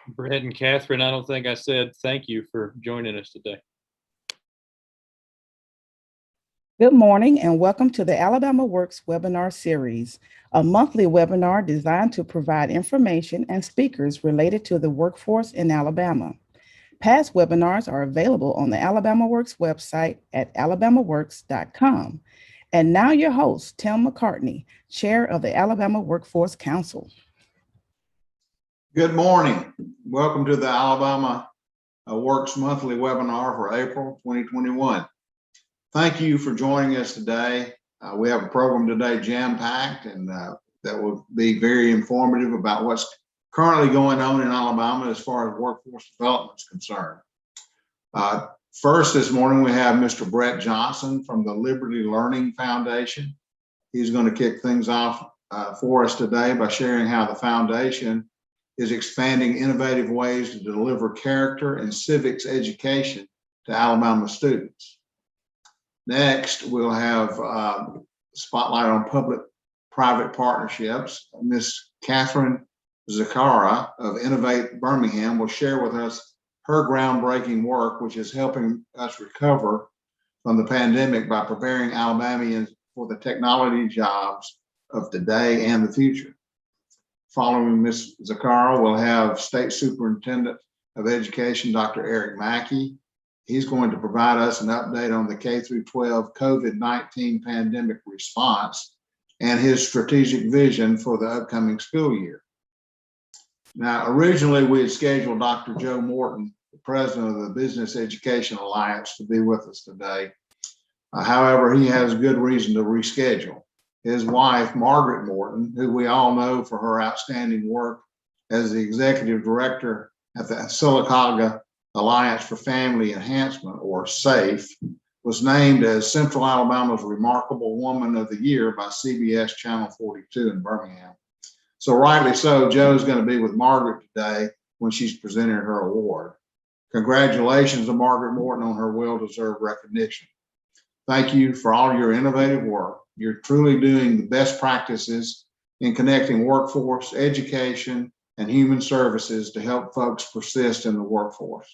Brett and Catherine, I don't think I said thank you for joining us today. Good morning and welcome to the AlabamaWorks webinar series, a monthly webinar designed to provide information and speakers related to the workforce in Alabama. Past webinars are available on the AlabamaWorks website at alabamaworks.com. And now your host, Tim McCartney, Chair of the Alabama Workforce Council. Good morning. Welcome to the Alabama Works monthly webinar for April 2021. Thank you for joining us today. We have a program today jam-packed and that will be very informative about what's currently going on in Alabama as far as workforce development is concerned. First this morning, we have Mr. Brett Johnson from the Liberty Learning Foundation. He's going to kick things off for us today by sharing how the foundation is expanding innovative ways to deliver character and civics education to Alabama students. Next, we'll have spotlight on public-private partnerships. Ms. Catherine Zakara of Innovate Birmingham will share with us her groundbreaking work, which is helping us recover from the pandemic by preparing Alabamians for the technology jobs of today and the future. Following Ms. Zakara, we'll have State Superintendent of Education, Dr. Eric Mackey. He's going to provide us an update on the K-12 COVID-19 pandemic response and his strategic vision for the upcoming school year. Now, originally we had scheduled Dr. Joe Morton, the president of the Business Education Alliance, to be with us today. However, he has good reason to reschedule. His wife, Margaret Morton, who we all know for her outstanding work as the executive director at the Sylacauga Alliance for Family Enhancement, or SAFE, was named as Central Alabama's Remarkable Woman of the Year by CBS Channel 42 in Birmingham. So rightly so, Joe's going to be with Margaret today when she's presenting her award. Congratulations to Margaret Morton on her well-deserved recognition. Thank you for all your innovative work. You're truly doing the best practices in connecting workforce, education, and human services to help folks persist in the workforce.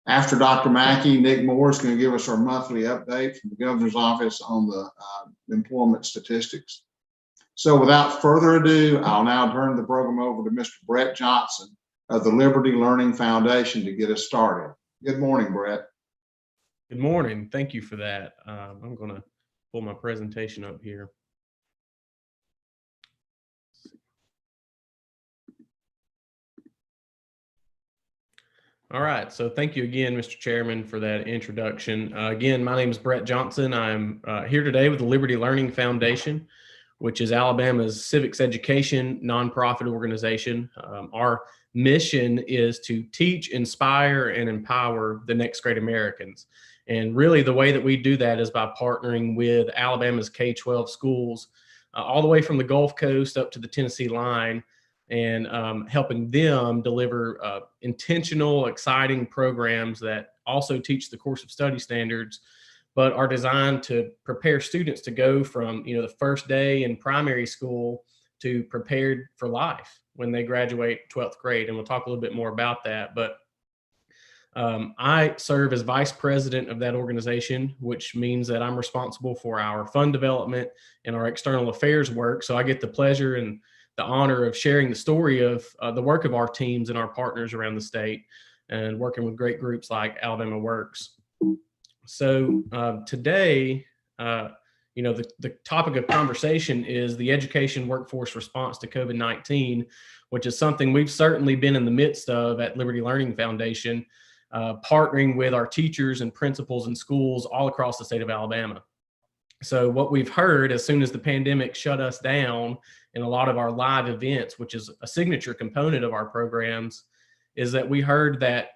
After Dr. Mackey, Nick Moore is going to give us our monthly update from the governor's office on the employment statistics. So without further ado, I'll now turn the program over to Mr. Brett Johnson of the Liberty Learning Foundation to get us started. Good morning, Brett. Good morning. Thank you for that. I'm going to pull my presentation up here. All right, so thank you again, Mr. Chairman, for that introduction. Again, my name is Brett Johnson. I'm here today with the Liberty Learning Foundation, which is Alabama's civics education nonprofit organization. Our mission is to teach, inspire, and empower the next great Americans. And really the way that we do that is by partnering with Alabama's K-12 schools, all the way from the Gulf Coast up to the Tennessee line, and helping them deliver intentional, exciting programs that also teach the course of study standards, but are designed to prepare students to go from, the first day in primary school to prepared for life when they graduate 12th grade. And we'll talk a little bit more about that. But I serve as vice president of that organization, which means that I'm responsible for our fund development and our external affairs work. So I get the pleasure and the honor of sharing the story of the work of our teams and our partners around the state and working with great groups like AlabamaWorks. So today, the topic of conversation is the education workforce response to COVID-19, which is something we've certainly been in the midst of at Liberty Learning Foundation, partnering with our teachers and principals and schools all across the state of Alabama. So what we've heard as soon as the pandemic shut us down in a lot of our live events, which is a signature component of our programs, is that we heard that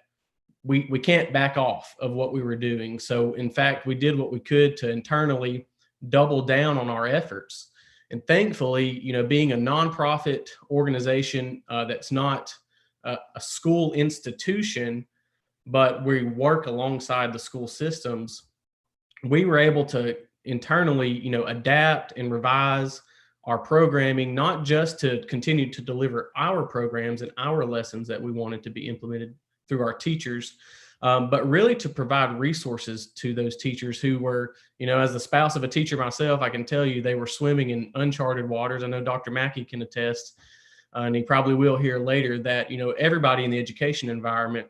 we can't back off of what we were doing. So in fact, we did what we could to internally double down on our efforts. And thankfully, being a nonprofit organization that's not a school institution, but we work alongside the school systems, we were able to internally, adapt and revise our programming, not just to continue to deliver our programs and our lessons that we wanted to be implemented through our teachers, but really to provide resources to those teachers who were, as the spouse of a teacher myself, I can tell you they were swimming in uncharted waters. I know Dr. Mackey can attest, and he probably will hear later, that, everybody in the education environment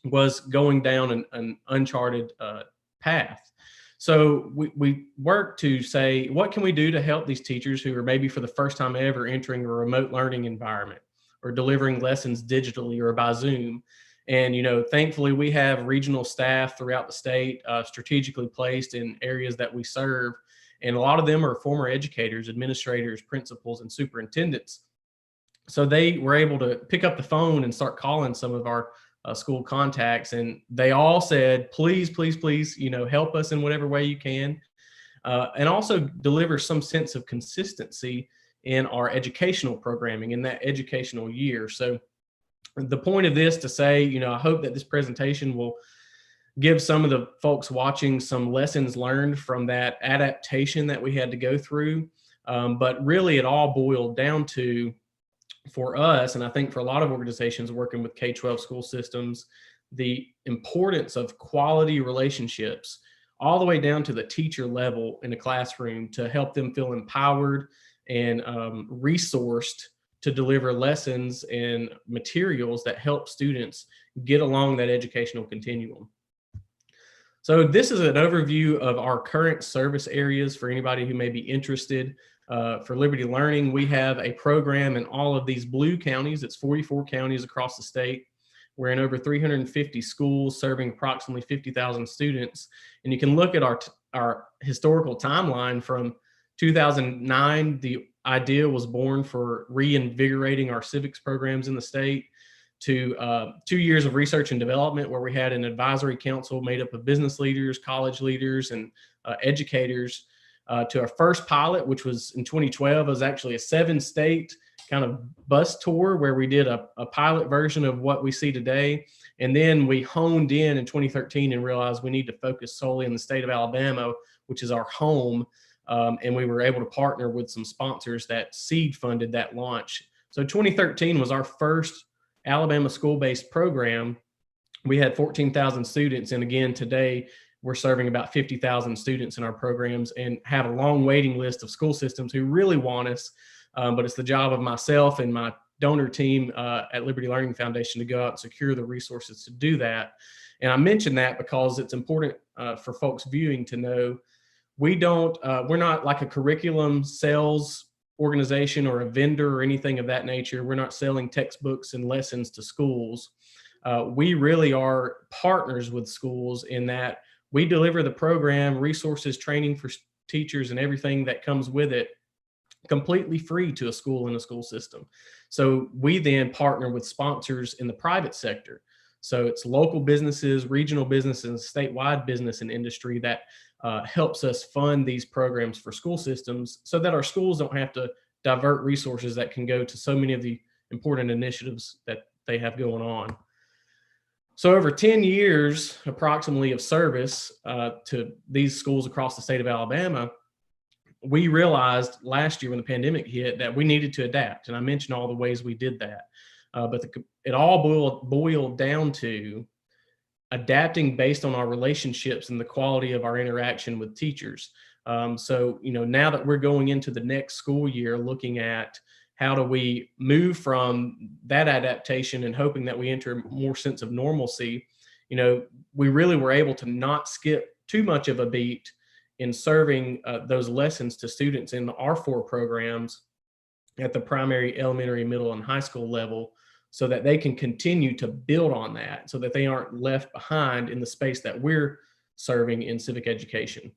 was going down an uncharted path. So we work to say, what can we do to help these teachers who are maybe for the first time ever entering a remote learning environment or delivering lessons digitally or by Zoom? And, thankfully we have regional staff throughout the state strategically placed in areas that we serve. And a lot of them are former educators, administrators, principals, and superintendents. So they were able to pick up the phone and start calling some of our school contacts, and they all said, please, please, please, help us in whatever way you can, and also deliver some sense of consistency in our educational programming in that educational year. So the point of this to say, I hope that this presentation will give some of the folks watching some lessons learned from that adaptation that we had to go through. But really it all boiled down to, for us, and I think for a lot of organizations working with K-12 school systems, the importance of quality relationships all the way down to the teacher level in a classroom to help them feel empowered and resourced to deliver lessons and materials that help students get along that educational continuum. So this is an overview of our current service areas for anybody who may be interested. For Liberty Learning, we have a program in all of these blue counties. It's 44 counties across the state. We're in over 350 schools serving approximately 50,000 students. And you can look at our historical timeline from 2009. The idea was born for reinvigorating our civics programs in the state, to 2 years of research and development where we had an advisory council made up of business leaders, college leaders, and educators, to our first pilot, which was in 2012. It was actually a 7-state kind of bus tour where we did a pilot version of what we see today. And then we honed in 2013 and realized we need to focus solely in the state of Alabama, which is our home. And we were able to partner with some sponsors that seed funded that launch. So 2013 was our first Alabama school-based program. We had 14,000 students. And again, today, we're serving about 50,000 students in our programs and have a long waiting list of school systems who really want us. But it's the job of myself and my donor team at Liberty Learning Foundation to go out and secure the resources to do that. And I mention that because it's important for folks viewing to know we're not like a curriculum sales organization or a vendor or anything of that nature. We're not selling textbooks and lessons to schools. We really are partners with schools in that we deliver the program, resources, training for teachers, and everything that comes with it completely free to a school in a school system. So we then partner with sponsors in the private sector. So it's local businesses, regional businesses, statewide business and industry that helps us fund these programs for school systems so that our schools don't have to divert resources that can go to so many of the important initiatives that they have going on. So over 10 years, approximately, of service to these schools across the state of Alabama, we realized last year when the pandemic hit that we needed to adapt. And I mentioned all the ways we did that. But it all boiled down to adapting based on our relationships and the quality of our interaction with teachers. So, now that we're going into the next school year, looking at how do we move from that adaptation and hoping that we enter more sense of normalcy, we really were able to not skip too much of a beat in serving those lessons to students in our 4 programs at the primary, elementary, middle, and high school level, so that they can continue to build on that, so that they aren't left behind in the space that we're serving in civic education.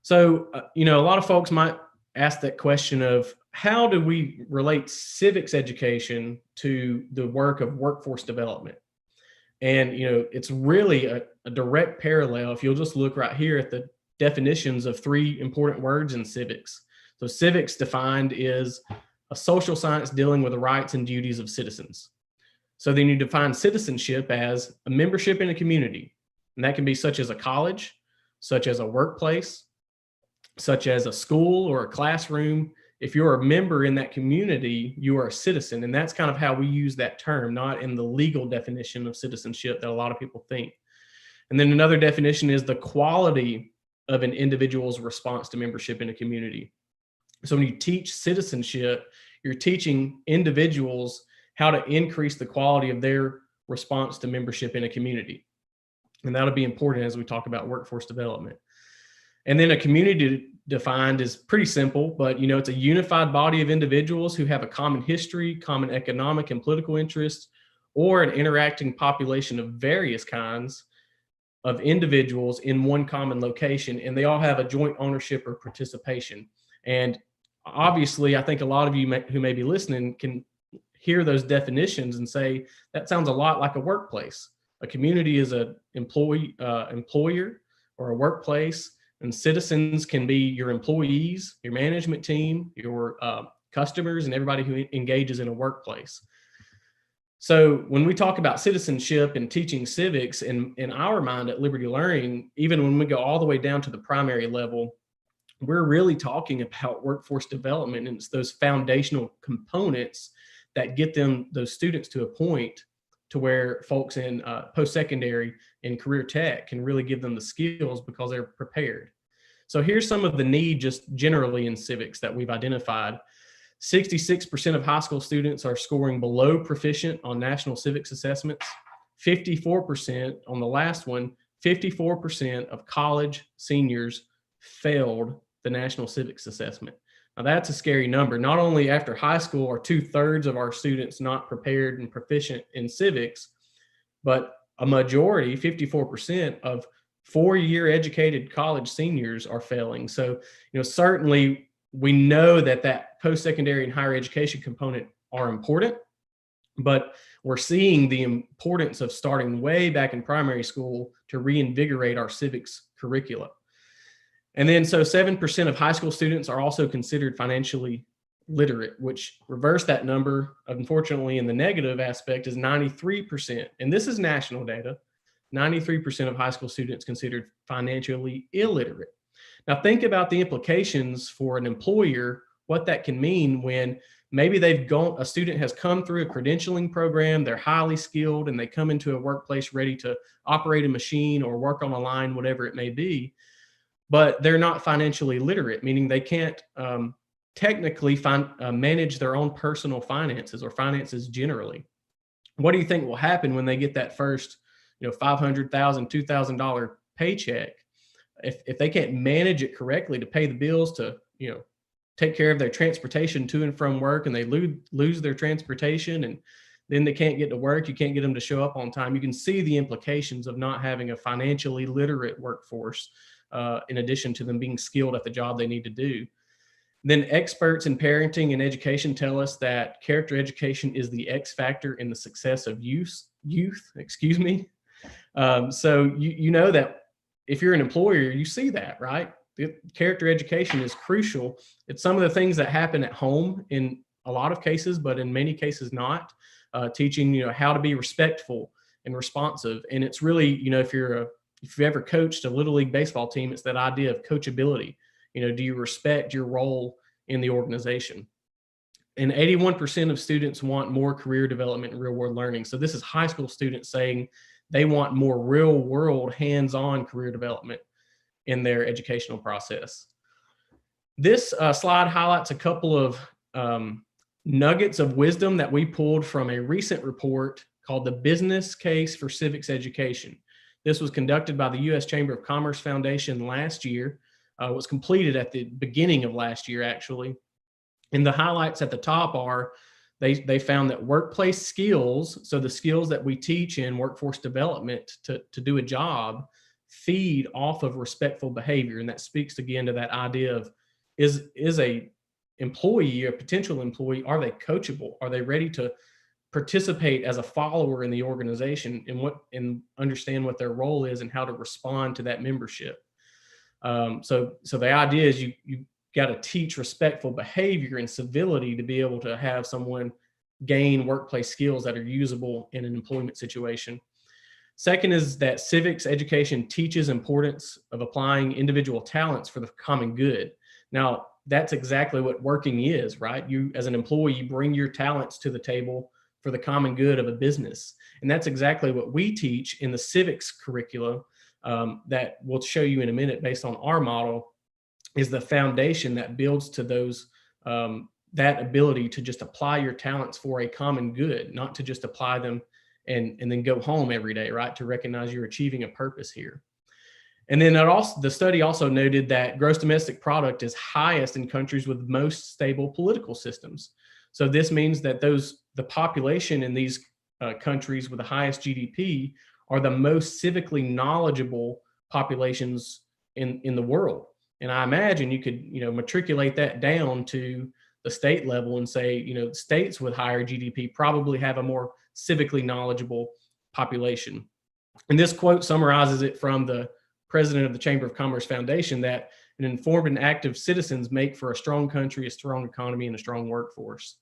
So, a lot of folks might ask that question of how do we relate civics education to the work of workforce development? And, it's really a direct parallel. If you'll just look right here at the definitions of 3 important words in civics. So civics defined is a social science dealing with the rights and duties of citizens. So then you define citizenship as a membership in a community. And that can be such as a college, such as a workplace, such as a school or a classroom. If you're a member in that community, you are a citizen. And that's kind of how we use that term, not in the legal definition of citizenship that a lot of people think. And then another definition is the quality of an individual's response to membership in a community. So when you teach citizenship, you're teaching individuals how to increase the quality of their response to membership in a community. And that'll be important as we talk about workforce development. And then a community defined is pretty simple, but it's a unified body of individuals who have a common history, common economic and political interests, or an interacting population of various kinds of individuals in one common location, and they all have a joint ownership or participation. And obviously, I think a lot of you who may be listening can hear those definitions and say, that sounds a lot like a workplace. A community is an employer or a workplace, and citizens can be your employees, your management team, your customers, and everybody who engages in a workplace. So when we talk about citizenship and teaching civics, in our mind at Liberty Learning, even when we go all the way down to the primary level, we're really talking about workforce development, and it's those foundational components that get those students to a point to where folks in post-secondary and career tech can really give them the skills because they're prepared. So here's some of the need just generally in civics that we've identified. 66% of high school students are scoring below proficient on national civics assessments. 54% on the last one, 54% of college seniors failed the national civics assessment. Now that's a scary number. Not only after high school are 2/3 of our students not prepared and proficient in civics, but a majority, 54% of 4-year educated college seniors are failing. So, certainly we know that post-secondary and higher education component are important, but we're seeing the importance of starting way back in primary school to reinvigorate our civics curricula. And then, so 7% of high school students are also considered financially literate, which reverse that number, unfortunately, in the negative aspect is 93%. And this is national data. 93% of high school students considered financially illiterate. Now think about the implications for an employer, what that can mean when maybe a student has come through a credentialing program, they're highly skilled, and they come into a workplace ready to operate a machine or work on a line, whatever it may be, but they're not financially literate, meaning they can't technically manage their own personal finances or finances generally. What do you think will happen when they get that first, $500,000, $2,000 paycheck? If they can't manage it correctly to pay the bills, to take care of their transportation to and from work, and they lose their transportation, and then they can't get to work, you can't get them to show up on time. You can see the implications of not having a financially literate workforce, in addition to them being skilled at the job they need to do. Then experts in parenting and education tell us that character education is the X factor in the success of youth. So you know that if you're an employer, you see that, right? Character education is crucial. It's some of the things that happen at home in a lot of cases, but in many cases not. Teaching, how to be respectful and responsive. And it's really, if you've ever coached a Little League baseball team, it's that idea of coachability. Do you respect your role in the organization? And 81% of students want more career development and real world learning. So this is high school students saying they want more real world hands-on career development in their educational process. This slide highlights a couple of nuggets of wisdom that we pulled from a recent report called the Business Case for Civics Education. This was conducted by the U.S. Chamber of Commerce Foundation last year. It was completed at the beginning of last year, actually. And the highlights at the top are they found that workplace skills, so the skills that we teach in workforce development to do a job, feed off of respectful behavior. And that speaks again to that idea of is a employee or potential employee, are they coachable? Are they ready to participate as a follower in the organization and understand what their role is and how to respond to that membership? So the idea is you got to teach respectful behavior and civility to be able to have someone gain workplace skills that are usable in an employment situation. Second is that civics education teaches importance of applying individual talents for the common good. Now, that's exactly what working is, right? You, as an employee, you bring your talents to the table for the common good of a business. And that's exactly what we teach in the civics curricula that we'll show you in a minute based on our model, is the foundation that builds to those, that ability to just apply your talents for a common good, not to just apply them and then go home every day, right? To recognize you're achieving a purpose here. And then the study also noted that gross domestic product is highest in countries with most stable political systems. So this means that the population in these countries with the highest GDP are the most civically knowledgeable populations in the world. And I imagine you could, matriculate that down to the state level and say, states with higher GDP probably have a more civically knowledgeable population. And this quote summarizes it from the president of the Chamber of Commerce Foundation, that an informed and active citizens make for a strong country, a strong economy, and a strong workforce.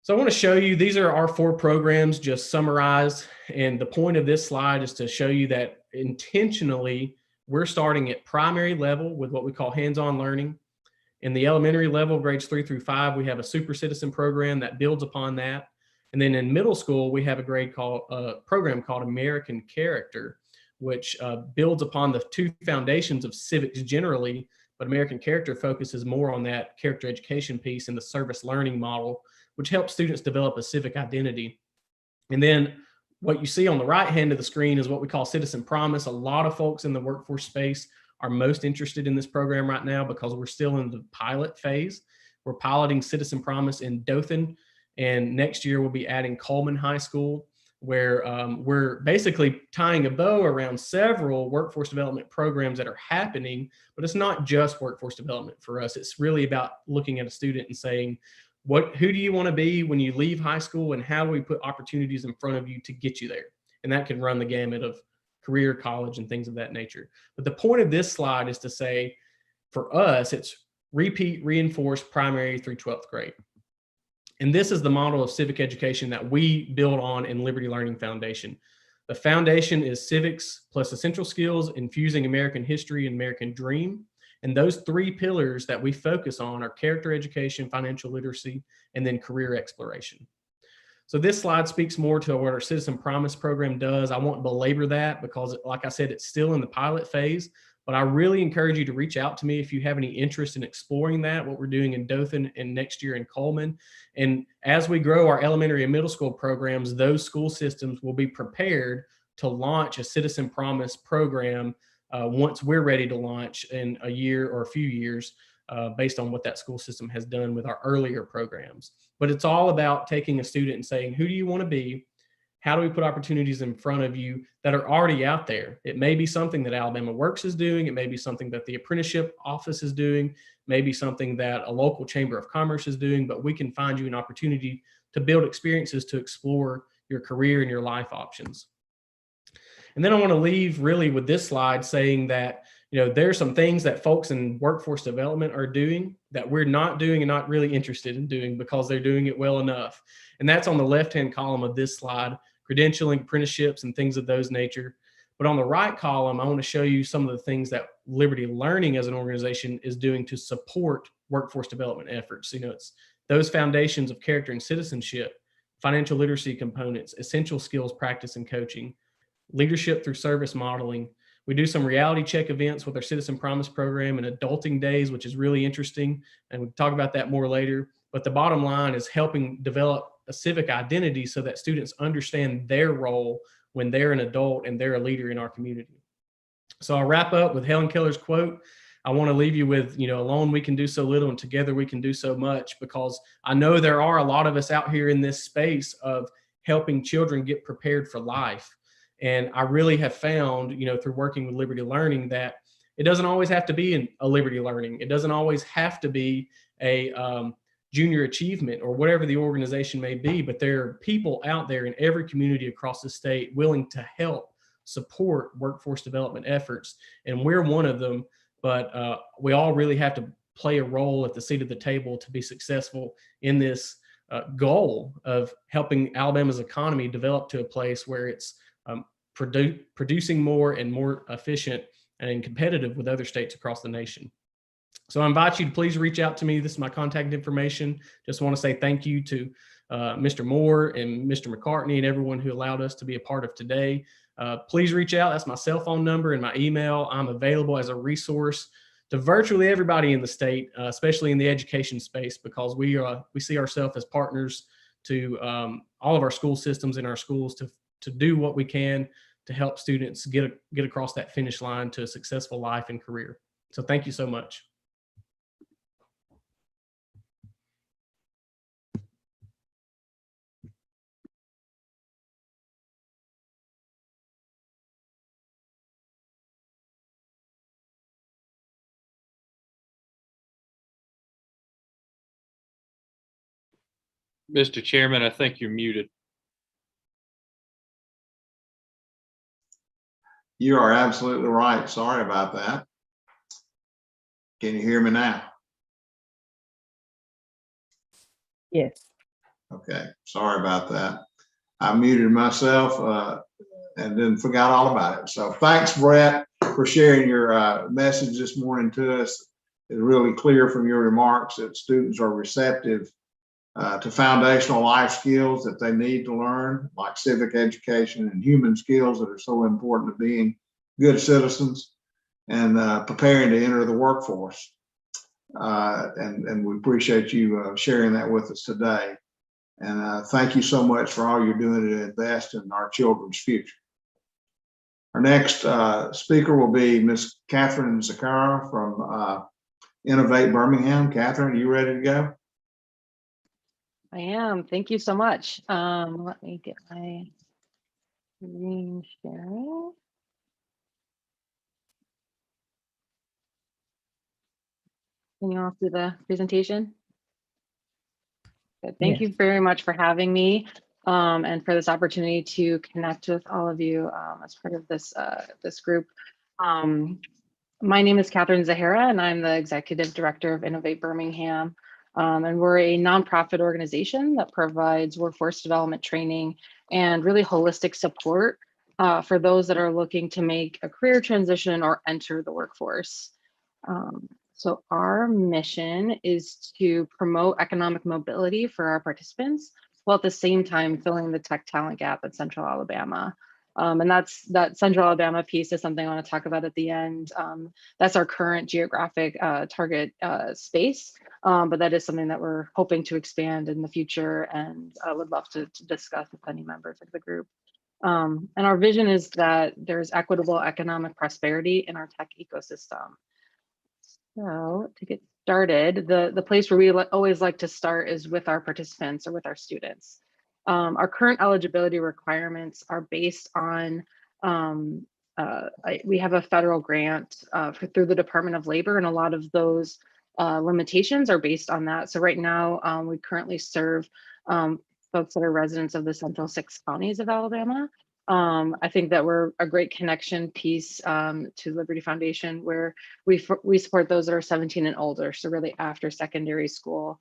So I want to show you, these are our 4 programs just summarized. And the point of this slide is to show you that intentionally, we're starting at primary level with what we call hands-on learning. In the elementary level, grades 3 through 5, we have a super citizen program that builds upon that. And then in middle school, we have a program called American Character, which builds upon the 2 foundations of civics generally, but American Character focuses more on that character education piece and the service learning model, which helps students develop a civic identity. And then what you see on the right hand of the screen is what we call Citizen Promise. A lot of folks in the workforce space are most interested in this program right now because we're still in the pilot phase. We're piloting Citizen Promise in Dothan, and next year we'll be adding Coleman High School, where we're basically tying a bow around several workforce development programs that are happening, but it's not just workforce development for us. It's really about looking at a student and saying, who do you want to be when you leave high school, and how do we put opportunities in front of you to get you there? And that can run the gamut of career, college, and things of that nature. But the point of this slide is to say, for us, it's repeat, reinforce primary through 12th grade. And this is the model of civic education that we build on in Liberty Learning Foundation. The foundation is civics plus essential skills, infusing American history and American dream. And those 3 pillars that we focus on are character education, financial literacy, and then career exploration. So this slide speaks more to what our Citizen Promise program does. I won't belabor that because, like I said, it's still in the pilot phase. But I really encourage you to reach out to me if you have any interest in exploring that, what we're doing in Dothan and next year in Coleman. And as we grow our elementary and middle school programs, those school systems will be prepared to launch a Citizen Promise program once we're ready to launch in a year or a few years, based on what that school system has done with our earlier programs. But it's all about taking a student and saying, who do you want to be? How do we put opportunities in front of you that are already out there? It may be something that AlabamaWorks is doing. It may be something that the apprenticeship office is doing, maybe something that a local chamber of commerce is doing, but we can find you an opportunity to build experiences to explore your career and your life options. And then I want to leave really with this slide saying that, there's some things that folks in workforce development are doing that we're not doing and not really interested in doing because they're doing it well enough. And that's on the left-hand column of this slide, credentialing, apprenticeships, and things of those nature. But on the right column, I want to show you some of the things that Liberty Learning as an organization is doing to support workforce development efforts. It's those foundations of character and citizenship, financial literacy components, essential skills practice and coaching, leadership through service modeling. We do some reality check events with our Citizen Promise program and adulting days, which is really interesting. And we'll talk about that more later. But the bottom line is helping develop a civic identity so that students understand their role when they're an adult and they're a leader in our community. So I'll wrap up with Helen Keller's quote. I want to leave you with, alone we can do so little and together we can do so much, because I know there are a lot of us out here in this space of helping children get prepared for life. And I really have found, through working with Liberty Learning, that it doesn't always have to be a Liberty Learning. It doesn't always have to be a junior achievement or whatever the organization may be, but there are people out there in every community across the state willing to help support workforce development efforts. And we're one of them, but we all really have to play a role at the seat of the table to be successful in this goal of helping Alabama's economy develop to a place where it's producing more and more efficient and competitive with other states across the nation. So I invite you to please reach out to me. This is my contact information. Just want to say thank you to Mr. Moore and Mr. McCartney and everyone who allowed us to be a part of today. Please reach out. That's my cell phone number and my email. I'm available as a resource to virtually everybody in the state, especially in the education space, because we see ourselves as partners to all of our school systems in our schools to do what we can to help students get across that finish line to a successful life and career. So thank you so much. Mr. Chairman, I think you're muted. You are absolutely right. Sorry about that. Can you hear me now? Yes. Okay, sorry about that. I muted myself and then forgot all about it. So thanks, Brett, for sharing your message this morning to us. It's really clear from your remarks that students are receptive to foundational life skills that they need to learn, like civic education and human skills that are so important to being good citizens and preparing to enter the workforce. And we appreciate you sharing that with us today. And thank you so much for all you're doing to invest in our children's future. Our next speaker will be Ms. Catherine Zakara from Innovate Birmingham. Catherine, are you ready to go? I am. Thank you so much. Let me get my screen sharing. Can you all see the presentation? Good. Thank you very much for having me and for this opportunity to connect with all of you as part of this group. My name is Catherine Zahara, and I'm the Executive Director of Innovate Birmingham. And we're a nonprofit organization that provides workforce development training and really holistic support for those that are looking to make a career transition or enter the workforce. So our mission is to promote economic mobility for our participants, while at the same time filling the tech talent gap at Central Alabama. And that Central Alabama piece is something I want to talk about at the end. That's our current geographic target space, but that is something that we're hoping to expand in the future, and I would love to discuss with any members of the group. And our vision is that there's equitable economic prosperity in our tech ecosystem. So to get started, the place where we always like to start is with our participants or with our students. Our current eligibility requirements are based on, we have a federal grant through the Department of Labor, and a lot of those limitations are based on that. So right now, we currently serve folks that are residents of the Central 6 counties of Alabama. I think that we're a great connection piece to Liberty Foundation, where we support those that are 17 and older. So really after secondary school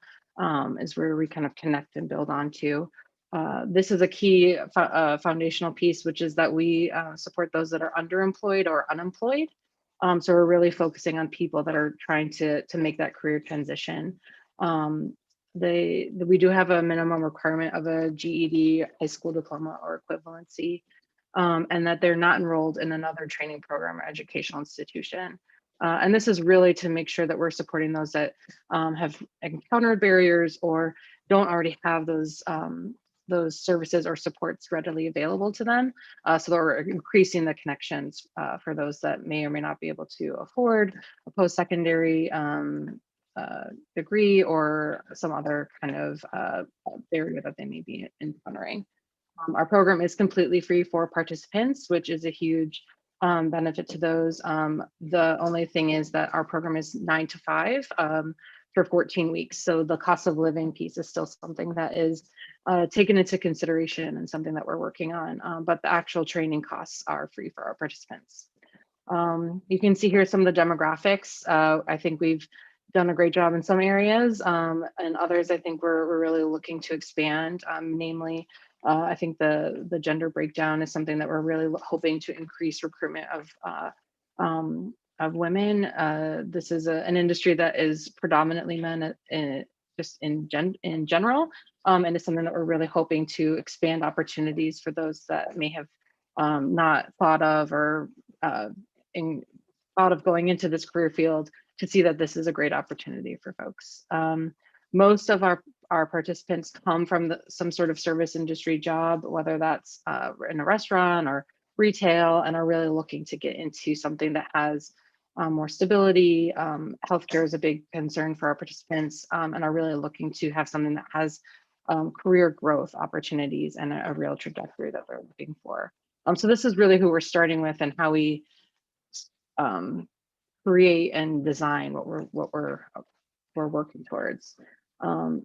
is where we kind of connect and build onto. This is a key foundational piece, which is that we support those that are underemployed or unemployed. So we're really focusing on people that are trying to make that career transition. We do have a minimum requirement of a GED, high school diploma or equivalency, and that they're not enrolled in another training program or educational institution. And this is really to make sure that we're supporting those that have encountered barriers or don't already have those services or supports readily available to them. So that we're increasing the connections for those that may or may not be able to afford a post-secondary degree or some other kind of barrier that they may be encountering. Our program is completely free for participants, which is a huge benefit to those. The only thing is that our program is 9 to 5 for 14 weeks. So the cost of living piece is still something that is taken into consideration and something that we're working on, but the actual training costs are free for our participants. You can see here some of the demographics. I think we've done a great job in some areas, and others I think we're really looking to expand, namely I think the gender breakdown is something that we're really hoping to increase recruitment of women. This is an industry that is predominantly men just in general, and it's something that we're really hoping to expand opportunities for those that may have not thought of or thought of going into this career field, to see that this is a great opportunity for folks. Most of our participants come from some sort of service industry job, whether that's in a restaurant or retail, and are really looking to get into something that has more stability. Healthcare is a big concern for our participants, and are really looking to have something that has career growth opportunities and a real trajectory that they're looking for. So this is really who we're starting with, and how we create and design what we're working towards.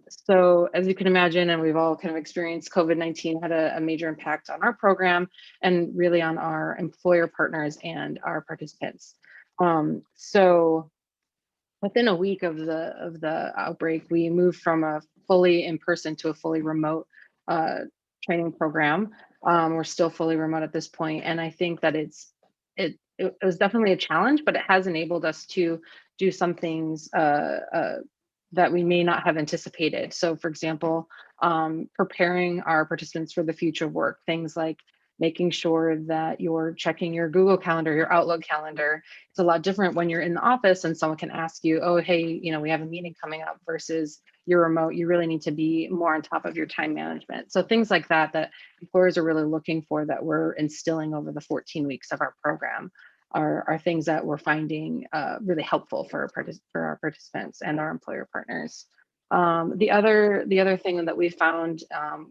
So as you can imagine, and we've all kind of experienced, COVID-19 had a major impact on our program, and really on our employer partners and our participants. So within a week of the outbreak, we moved from a fully in-person to a fully remote training program. We're still fully remote at this point, and I think that it was definitely a challenge, but it has enabled us to do some things that we may not have anticipated. So for example, preparing our participants for the future work, things like making sure that you're checking your Google Calendar, your Outlook calendar. It's a lot different when you're in the office and someone can ask you, oh, hey, we have a meeting coming up, versus you're remote. You really need to be more on top of your time management. So things like that employers are really looking for, that we're instilling over the 14 weeks of our program, are things that we're finding really helpful for our participants and our employer partners. The other thing that we found,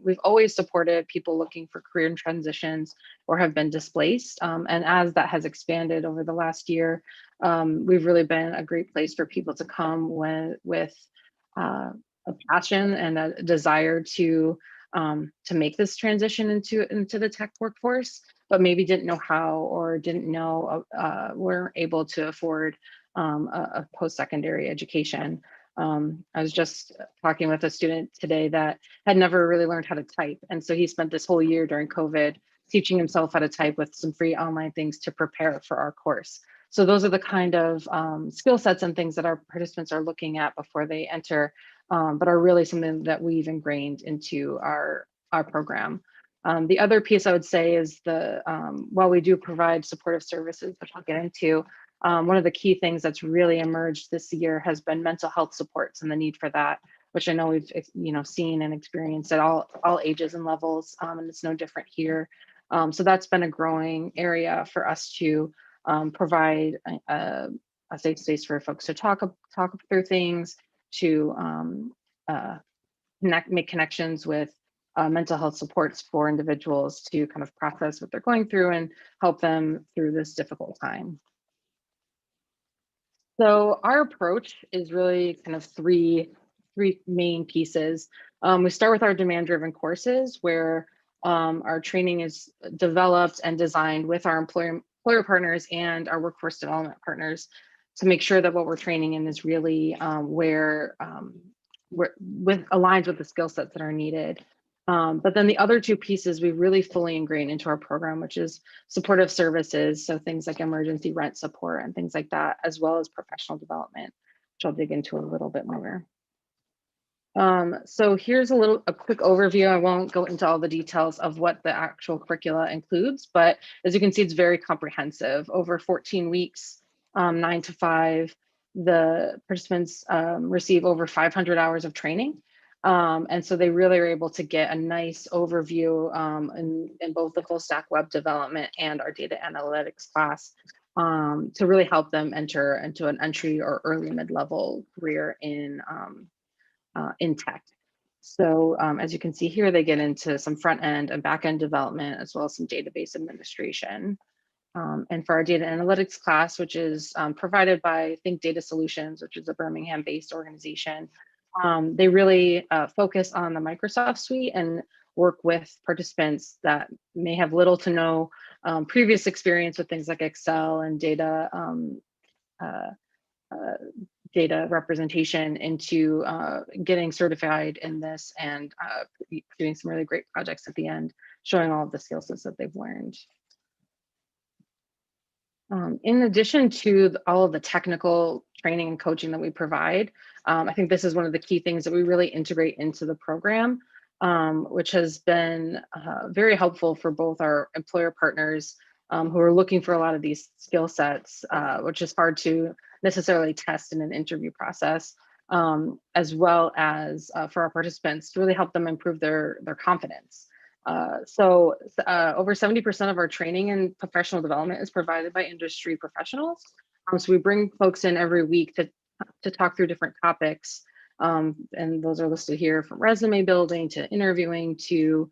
we've always supported people looking for career transitions or have been displaced. And as that has expanded over the last year, we've really been a great place for people to come with a passion and a desire to make this transition into the tech workforce, but maybe didn't know how, or weren't able to afford a post-secondary education. I was just talking with a student today that had never really learned how to type. And so he spent this whole year during COVID teaching himself how to type with some free online things to prepare for our course. So those are the kind of skill sets and things that our participants are looking at before they enter, but are really something that we've ingrained into our program. The other piece I would say is while we do provide supportive services, which I'll get into, one of the key things that's really emerged this year has been mental health supports and the need for that, which I know we've seen and experienced at all ages and levels, and it's no different here. So that's been a growing area for us to provide a safe space for folks to talk through things, to make connections with mental health supports for individuals to kind of process what they're going through and help them through this difficult time. So our approach is really kind of three main pieces. We start with our demand-driven courses, where our training is developed and designed with our employer partners and our workforce development partners to make sure that what we're training in is really aligns with the skill sets that are needed. But then the other two pieces we really fully ingrain into our program, which is supportive services. So things like emergency rent support and things like that, as well as professional development, which I'll dig into a little bit more. So here's a quick overview. I won't go into all the details of what the actual curricula includes, but as you can see, it's very comprehensive. Over 14 weeks, 9 to 5, the participants receive over 500 hours of training. And so they really are able to get a nice overview in both the full stack web development and our data analytics class to really help them enter into an entry or early mid-level career in tech. So as you can see here, they get into some front end and back end development, as well as some database administration. And for our data analytics class, which is provided by Think Data Solutions, which is a Birmingham-based organization, they really focus on the Microsoft suite and work with participants that may have little to no previous experience with things like Excel and data representation into getting certified in this and doing some really great projects at the end, showing all of the skill sets that they've learned. In addition to all of the technical training and coaching that we provide, I think this is one of the key things that we really integrate into the program, which has been very helpful for both our employer partners who are looking for a lot of these skill sets, which is hard to necessarily test in an interview process, as well as for our participants to really help them improve their confidence. Over 70% of our training and professional development is provided by industry professionals. So we bring folks in every week to talk through different topics. And those are listed here, from resume building to interviewing to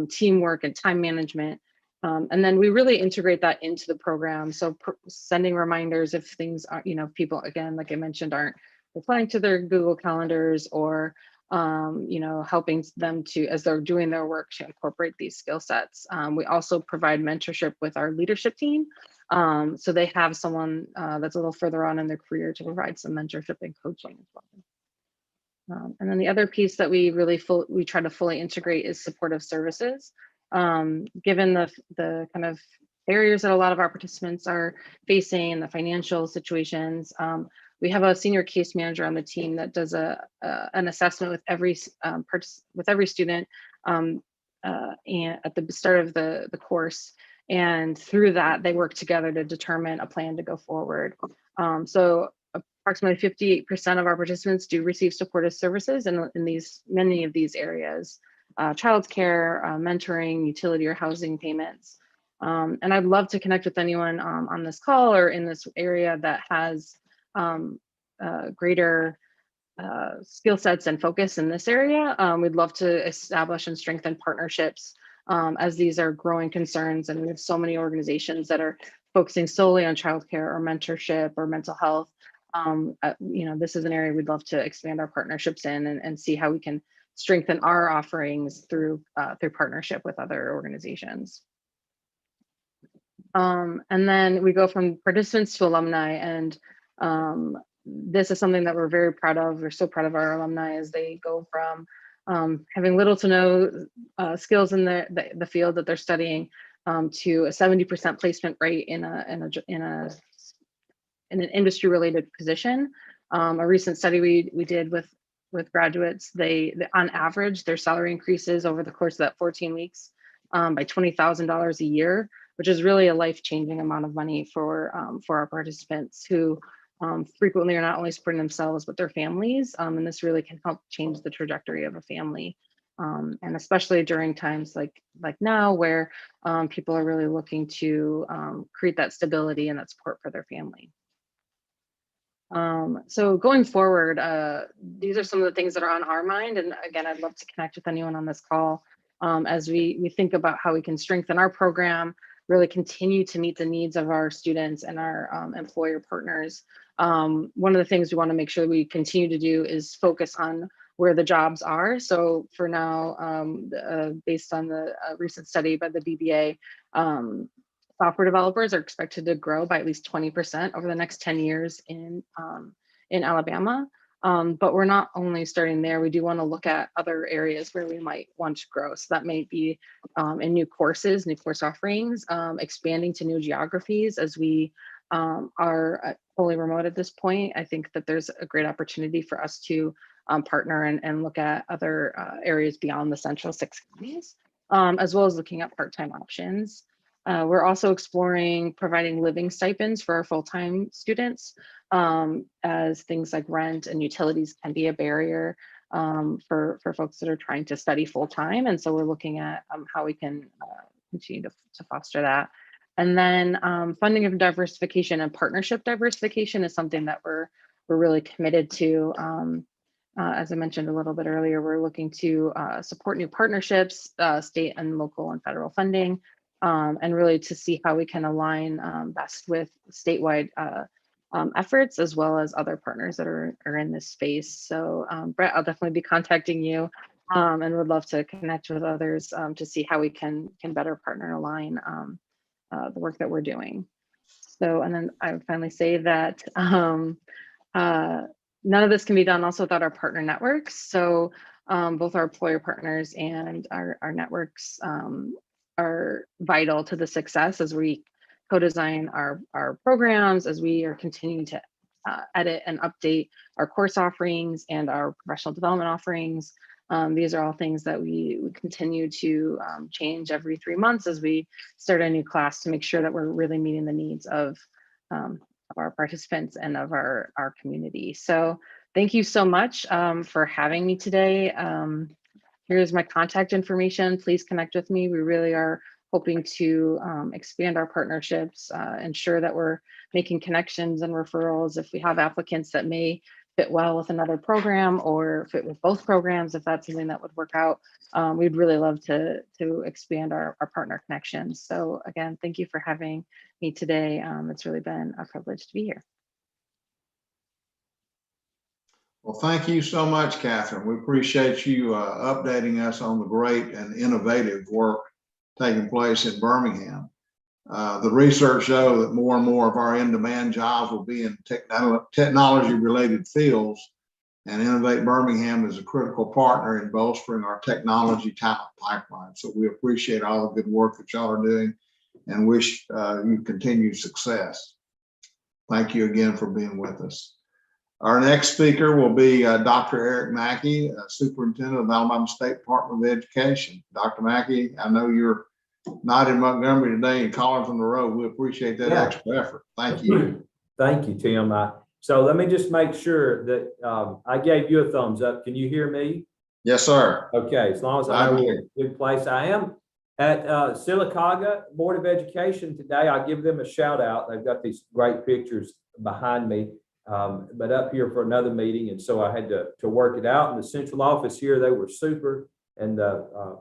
teamwork and time management. And then we really integrate that into the program. So sending reminders if things are, people, again, like I mentioned, aren't replying to their Google calendars, or helping them to, as they're doing their work, to incorporate these skill sets. We also provide mentorship with our leadership team. So they have someone that's a little further on in their career to provide some mentorship and coaching as well. And then the other piece that we really try to fully integrate is supportive services. Given the kind of barriers that a lot of our participants are facing and the financial situations, we have a senior case manager on the team that does an assessment with every student and at the start of the course, and through that they work together to determine a plan to go forward. So approximately 58% of our participants do receive supportive services in many of these areas: childcare, mentoring, utility or housing payments. And I'd love to connect with anyone on this call or in this area that has greater skill sets and focus in this area. We'd love to establish and strengthen partnerships as these are growing concerns, and we have so many organizations that are focusing solely on childcare or mentorship or mental health. This is an area we'd love to expand our partnerships in and see how we can strengthen our offerings through partnership with other organizations. And then we go from participants to alumni, and this is something that we're very proud of. We're so proud of our alumni as they go from having little to no skills in the field that they're studying to a 70% placement rate in an industry related position. A recent study we did with graduates, they on average their salary increases over the course of that 14 weeks by $20,000 a year, which is really a life-changing amount of money for our participants who frequently are not only supporting themselves but their families, and this really can help change the trajectory of a family, and especially during times like now, where people are really looking to create that stability and that support for their family. So going forward, these are some of the things that are on our mind, and again, I'd love to connect with anyone on this call as we think about how we can strengthen our program, really continue to meet the needs of our students and our employer partners. One of the things we want to make sure we continue to do is focus on where the jobs are. So for now, based on the recent study by the BBA, software developers are expected to grow by at least 20% over the next 10 years in Alabama. But we're not only starting there, we do want to look at other areas where we might want to grow. So that may be in new course offerings, expanding to new geographies. As we are fully remote at this point, I think that there's a great opportunity for us to partner and look at other areas beyond the Central 6 counties, as well as looking at part-time options. We're also exploring providing living stipends for our full-time students, as things like rent and utilities can be a barrier for folks that are trying to study full-time. And so we're looking at how we can continue to foster that. And then funding of diversification and partnership diversification is something that we're really committed to. As I mentioned a little bit earlier, we're looking to support new partnerships, state and local and federal funding, and really to see how we can align best with statewide efforts, as well as other partners that are in this space. So Brett, I'll definitely be contacting you and would love to connect with others to see how we can better partner and align the work that we're doing. So, and then I would finally say that None of this can be done also without our partner networks. So both our employer partners and our networks are vital to the success as we co-design our programs, as we are continuing to edit and update our course offerings and our professional development offerings. These are all things that we continue to change every 3 months as we start a new class to make sure that we're really meeting the needs of our participants and of our community. So thank you so much for having me today. Here's my contact information. Please connect with me. We really are hoping to expand our partnerships, ensure that we're making connections and referrals if we have applicants that may fit well with another program or fit with both programs, if that's something that would work out. We'd really love to expand our partner connections. So again, thank you for having me today. It's really been a privilege to be here. Well, thank you so much, Catherine. We appreciate you updating us on the great and innovative work taking place in Birmingham. The research shows that more and more of our in-demand jobs will be in technology-related fields, and Innovate Birmingham is a critical partner in bolstering our technology talent pipeline. So we appreciate all the good work that y'all are doing and wish you continued success. Thank you again for being with us. Our next speaker will be Dr. Eric Mackey, Superintendent of the Alabama State Department of Education. Dr. Mackey, I know you're not in Montgomery today and calling from the road. We appreciate that extra effort. Thank you. Thank you, Tim. So let me just make sure that I gave you a thumbs up. Can you hear me? Yes, sir. Okay, as long as I'm in a good place. I am at Sylacauga Board of Education today. I'll give them a shout out. They've got these great pictures behind me, but up here for another meeting. And so I had to work it out in the central office here. They were super. And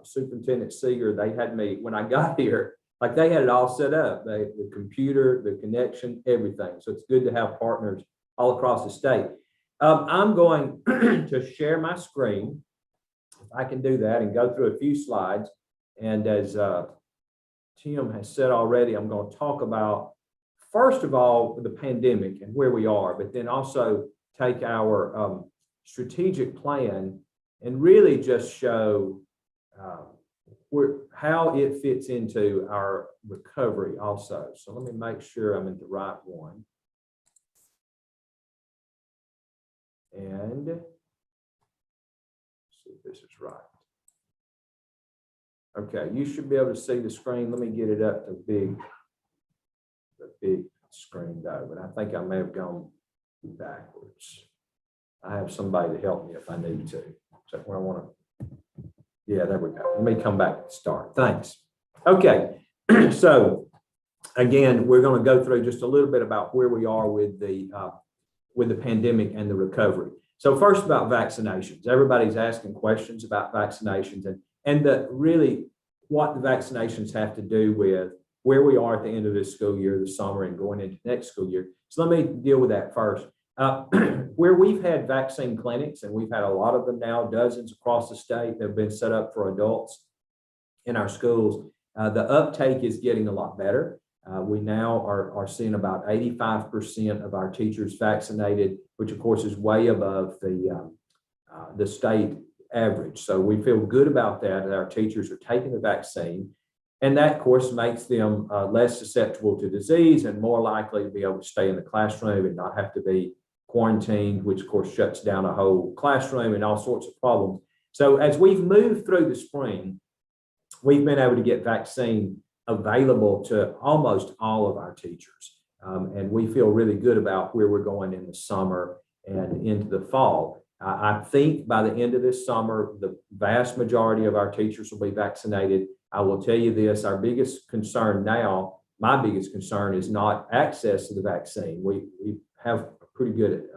Superintendent Seeger, they had me, when I got here, like they had it all set up, the computer, the connection, everything. So it's good to have partners all across the state. I'm going to share my screen, if I can do that, and go through a few slides. And as Tim has said already, I'm going to talk about, first of all, the pandemic and where we are, but then also take our strategic plan and really just show how it fits into our recovery also. So let me make sure I'm in the right one. And see if this is right. Okay, you should be able to see the screen. Let me get it up to the big screen though, but I think I may have gone backwards. I have somebody to help me if I need to. So where I want to, yeah, there we go. Let me come back and start. Thanks. Okay, so again, we're going to go through just a little bit about where we are with the pandemic and the recovery. So first about vaccinations. Everybody's asking questions about vaccinations and really what the vaccinations have to do with where we are at the end of this school year, the summer, and going into next school year. So let me deal with that first. Where we've had vaccine clinics, and we've had a lot of them now, dozens across the state that have been set up for adults in our schools, the uptake is getting a lot better. We now are seeing about 85% of our teachers vaccinated, which of course is way above the state average. So we feel good about that our teachers are taking the vaccine. And that, of course, makes them less susceptible to disease and more likely to be able to stay in the classroom and not have to be quarantined, which of course shuts down a whole classroom and all sorts of problems. So as we've moved through the spring, we've been able to get vaccine available to almost all of our teachers. And we feel really good about where we're going in the summer and into the fall. I think by the end of this summer, the vast majority of our teachers will be vaccinated. I will tell you this, our biggest concern now, my biggest concern is not access to the vaccine. We have pretty good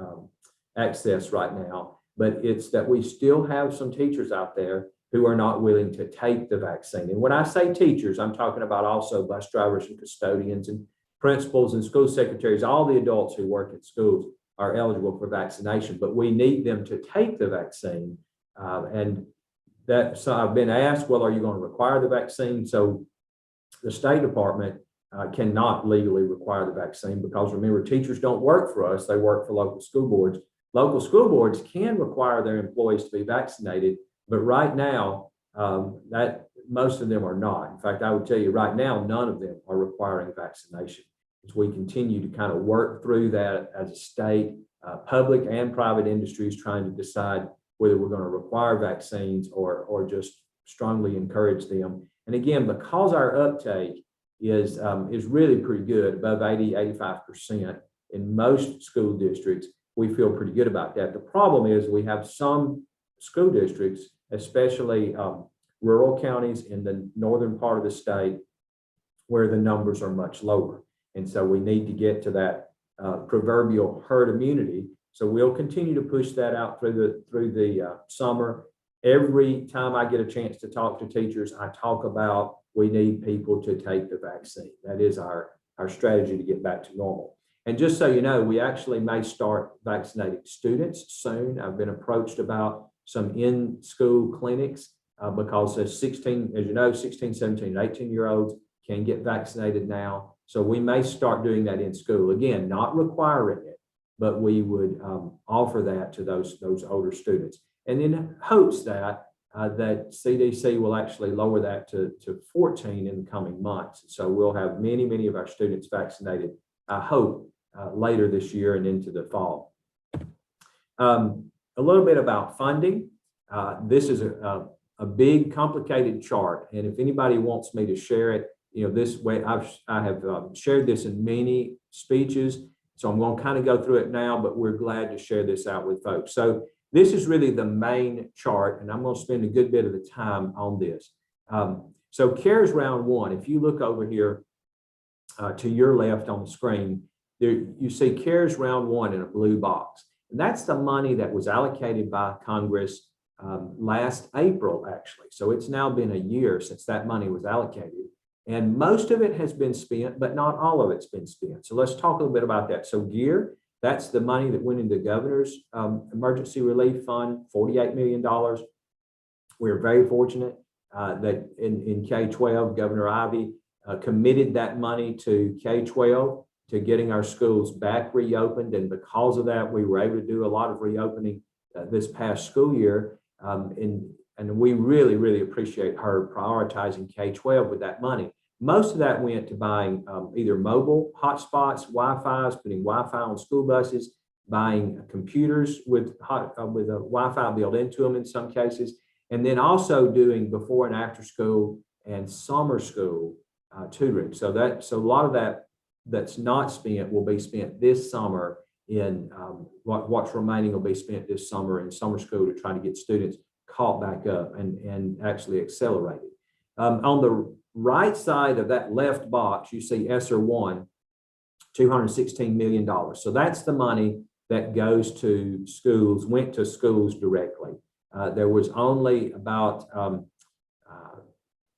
access right now, but it's that we still have some teachers out there who are not willing to take the vaccine. And when I say teachers, I'm talking about also bus drivers and custodians and principals and school secretaries. All the adults who work in schools are eligible for vaccination, but we need them to take the vaccine. So I've been asked, well, are you going to require the vaccine? So the State Department cannot legally require the vaccine, because remember, teachers don't work for us, they work for local school boards. Local school boards can require their employees to be vaccinated, but right now, that most of them are not. In fact, I would tell you right now, none of them are requiring vaccination. As we continue to kind of work through that as a state, public and private industries trying to decide whether we're going to require vaccines or just strongly encourage them. And again, because our uptake is really pretty good, above 80–85% in most school districts, we feel pretty good about that. The problem is we have some school districts, especially rural counties in the northern part of the state, where the numbers are much lower. And so we need to get to that proverbial herd immunity. So we'll continue to push that out through the summer. Every time I get a chance to talk to teachers, I talk about we need people to take the vaccine. That is our strategy to get back to normal. And just so you know, we actually may start vaccinating students soon. I've been approached about some in-school clinics because as you know, 16, 17, 18-year-olds can get vaccinated now. So we may start doing that in school. Again, not requiring it, but we would offer that to those older students. And in hopes that CDC will actually lower that to 14 in the coming months. So we'll have many of our students vaccinated, I hope, later this year and into the fall. A little bit about funding. This is a big, complicated chart. And if anybody wants me to share it, this way, I have shared this in many speeches. So I'm going to kind of go through it now, but we're glad to share this out with folks. So this is really the main chart, and I'm going to spend a good bit of the time on this. So CARES round one, if you look over here to your left on the screen, there you see CARES round one in a blue box. And that's the money that was allocated by Congress last April, actually. So it's now been a year since that money was allocated. And most of it has been spent, but not all of it's been spent. So let's talk a little bit about that. So GEAR, that's the money that went into the governor's emergency relief fund, $48 million. We're very fortunate that in K-12, Governor Ivey committed that money to K-12 to getting our schools back reopened. And because of that, we were able to do a lot of reopening this past school year. And we really appreciate her prioritizing K-12 with that money. Most of that went to buying either mobile hotspots, Wi-Fi's, putting Wi-Fi on school buses, buying computers with a Wi-Fi built into them in some cases, and then also doing before and after school and summer school tutoring. So a lot of that's not spent will be spent this summer in what's remaining will be spent this summer in summer school to try to get students caught back up and actually accelerated. On the right side of that left box, you see ESSER 1, $216 million. So that's the money that goes to schools, went to schools directly. There was only about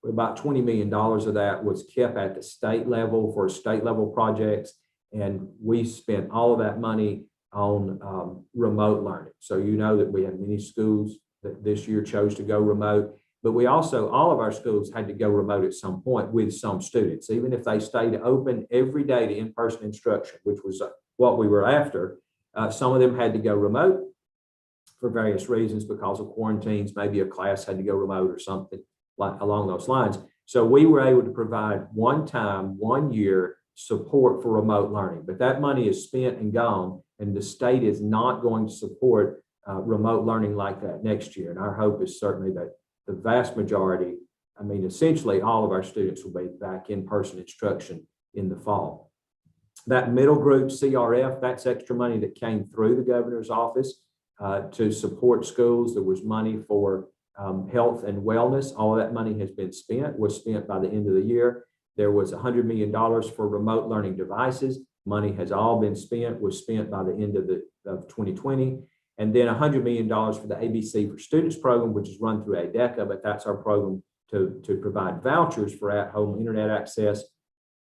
$20 million of that was kept at the state level for state level projects. And we spent all of that money on remote learning. So you know that we have many schools that this year chose to go remote, but we also, all of our schools had to go remote at some point with some students, even if they stayed open every day to in-person instruction, which was what we were after. Some of them had to go remote for various reasons because of quarantines, maybe a class had to go remote or something like along those lines. So we were able to provide one-time, 1 year support for remote learning, but that money is spent and gone, and the state is not going to support remote learning like that next year. And our hope is certainly that the vast majority, essentially all of our students will be back in person instruction in the fall. That middle group, CRF, that's extra money that came through the governor's office to support schools. There was money for health and wellness. All of that money has been spent, was spent by the end of the year. There was $100 million for remote learning devices. Money has all been spent, was spent by the end of 2020. And then $100 million for the ABC for Students program, which is run through ADECA, but that's our program to provide vouchers for at-home internet access.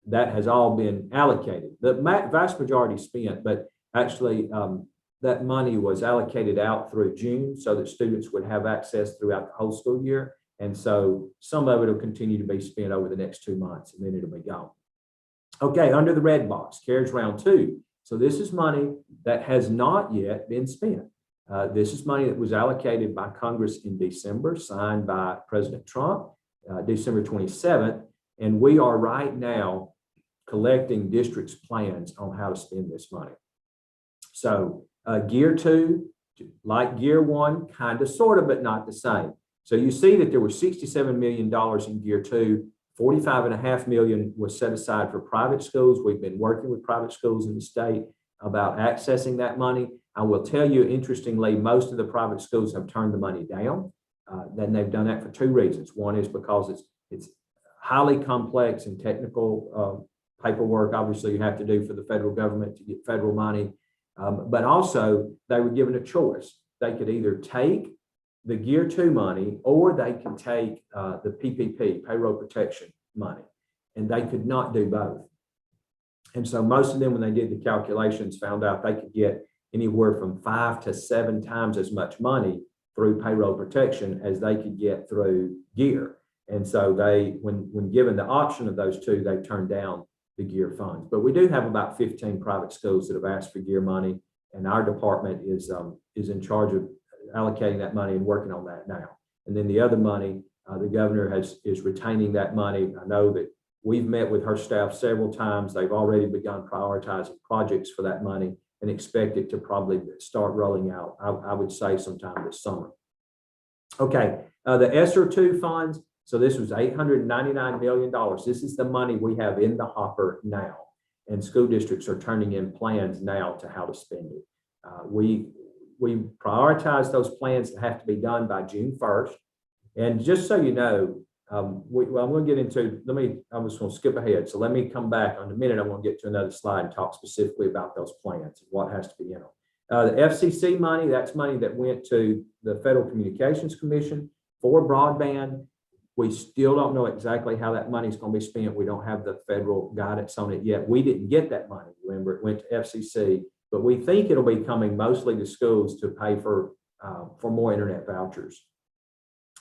That has all been allocated. The vast majority spent, but actually that money was allocated out through June so that students would have access throughout the whole school year. And so some of it will continue to be spent over the next 2 months, and then it'll be gone. Okay, under the red box, CARES Round 2. So this is money that has not yet been spent. This is money that was allocated by Congress in December, signed by President Trump, December 27th. And we are right now collecting districts' plans on how to spend this money. So Gear 2, like Gear 1, kind of, sort of, but not the same. So you see that there were $67 million in Gear 2. $45.5 million was set aside for private schools. We've been working with private schools in the state about accessing that money. I will tell you, interestingly, most of the private schools have turned the money down. Then they've done that for two reasons. One is because it's highly complex and technical paperwork, obviously, you have to do for the federal government to get federal money. But also, they were given a choice. They could either take the Gear 2 money, or they can take the PPP, payroll protection money, and they could not do both. And so most of them, when they did the calculations, found out they could get anywhere from 5 to 7 times as much money through payroll protection as they could get through Gear. And so they, when given the option of those two, they turned down the Gear funds. But we do have about 15 private schools that have asked for Gear money, and our department is in charge of allocating that money and working on that now. And then the other money, the governor is retaining that money. I know that we've met with her staff several times. They've already begun prioritizing projects for that money and expect it to probably start rolling out, I would say, sometime this summer. Okay, the Sr2 funds. So this was $899 million. This is the money we have in the hopper now, and school districts are turning in plans now to how to spend it. We prioritize those plans that have to be done by June 1st. And just so you know, I'm going to get into, I'm just going to skip ahead. So let me come back in a minute. I'm going to get to another slide and talk specifically about those plans and what has to be in them. The FCC money, that's money that went to the Federal Communications Commission for broadband. We still don't know exactly how that money is going to be spent. We don't have the federal guidance on it yet. We didn't get that money. Remember, it went to FCC. But we think it'll be coming mostly to schools to pay for more internet vouchers.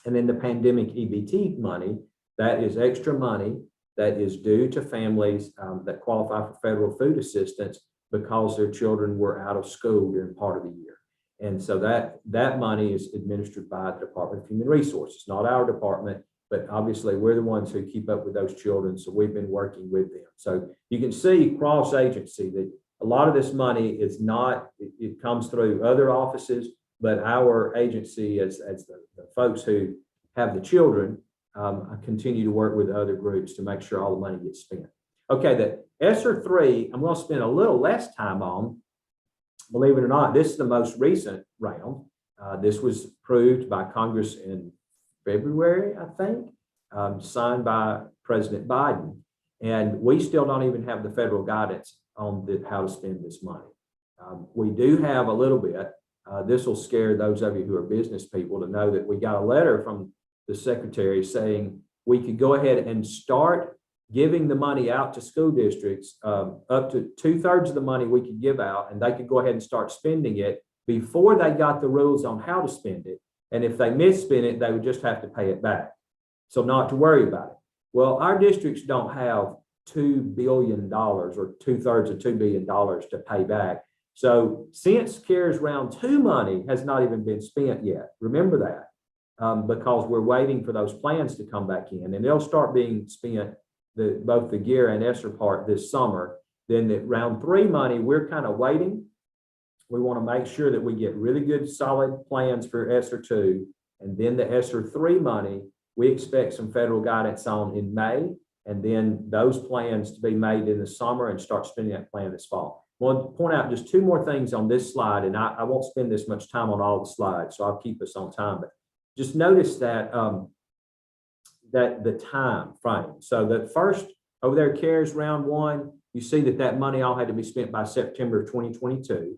And then the pandemic EBT money, that is extra money that is due to families that qualify for federal food assistance because their children were out of school during part of the year. And so that money is administered by the Department of Human Resources, not our department, but obviously we're the ones who keep up with those children. So we've been working with them. So you can see cross agency that a lot of this money is not, it comes through other offices, but our agency as the folks who have the children continue to work with other groups to make sure all the money gets spent. Okay, the ESSER 3, I'm going to spend a little less time on. Believe it or not, this is the most recent round. This was approved by Congress in February, I think, signed by President Biden. And we still don't even have the federal guidance on how to spend this money. We do have a little bit. This will scare those of you who are business people to know that we got a letter from the secretary saying we could go ahead and start giving the money out to school districts. Up to 2/3 of the money we could give out, and they could go ahead and start spending it before they got the rules on how to spend it. And if they misspend it, they would just have to pay it back. So not to worry about it. Well, our districts don't have $2 billion or 2/3 of $2 billion to pay back. So since CARES Round 2 money has not even been spent yet, remember that, because we're waiting for those plans to come back in, and they'll start being spent, both the GEAR and ESSER part this summer. Then the Round 3 money, we're kind of waiting. We want to make sure that we get really good, solid plans for ESSER 2, and then the ESSER 3 money, we expect some federal guidance on in May, and then those plans to be made in the summer and start spending that plan this fall. I want to point out just two more things on this slide, and I won't spend this much time on all the slides, so I'll keep us on time. But just notice that that the time frame. So the first over there, CARES Round 1, you see that money all had to be spent by September 2022.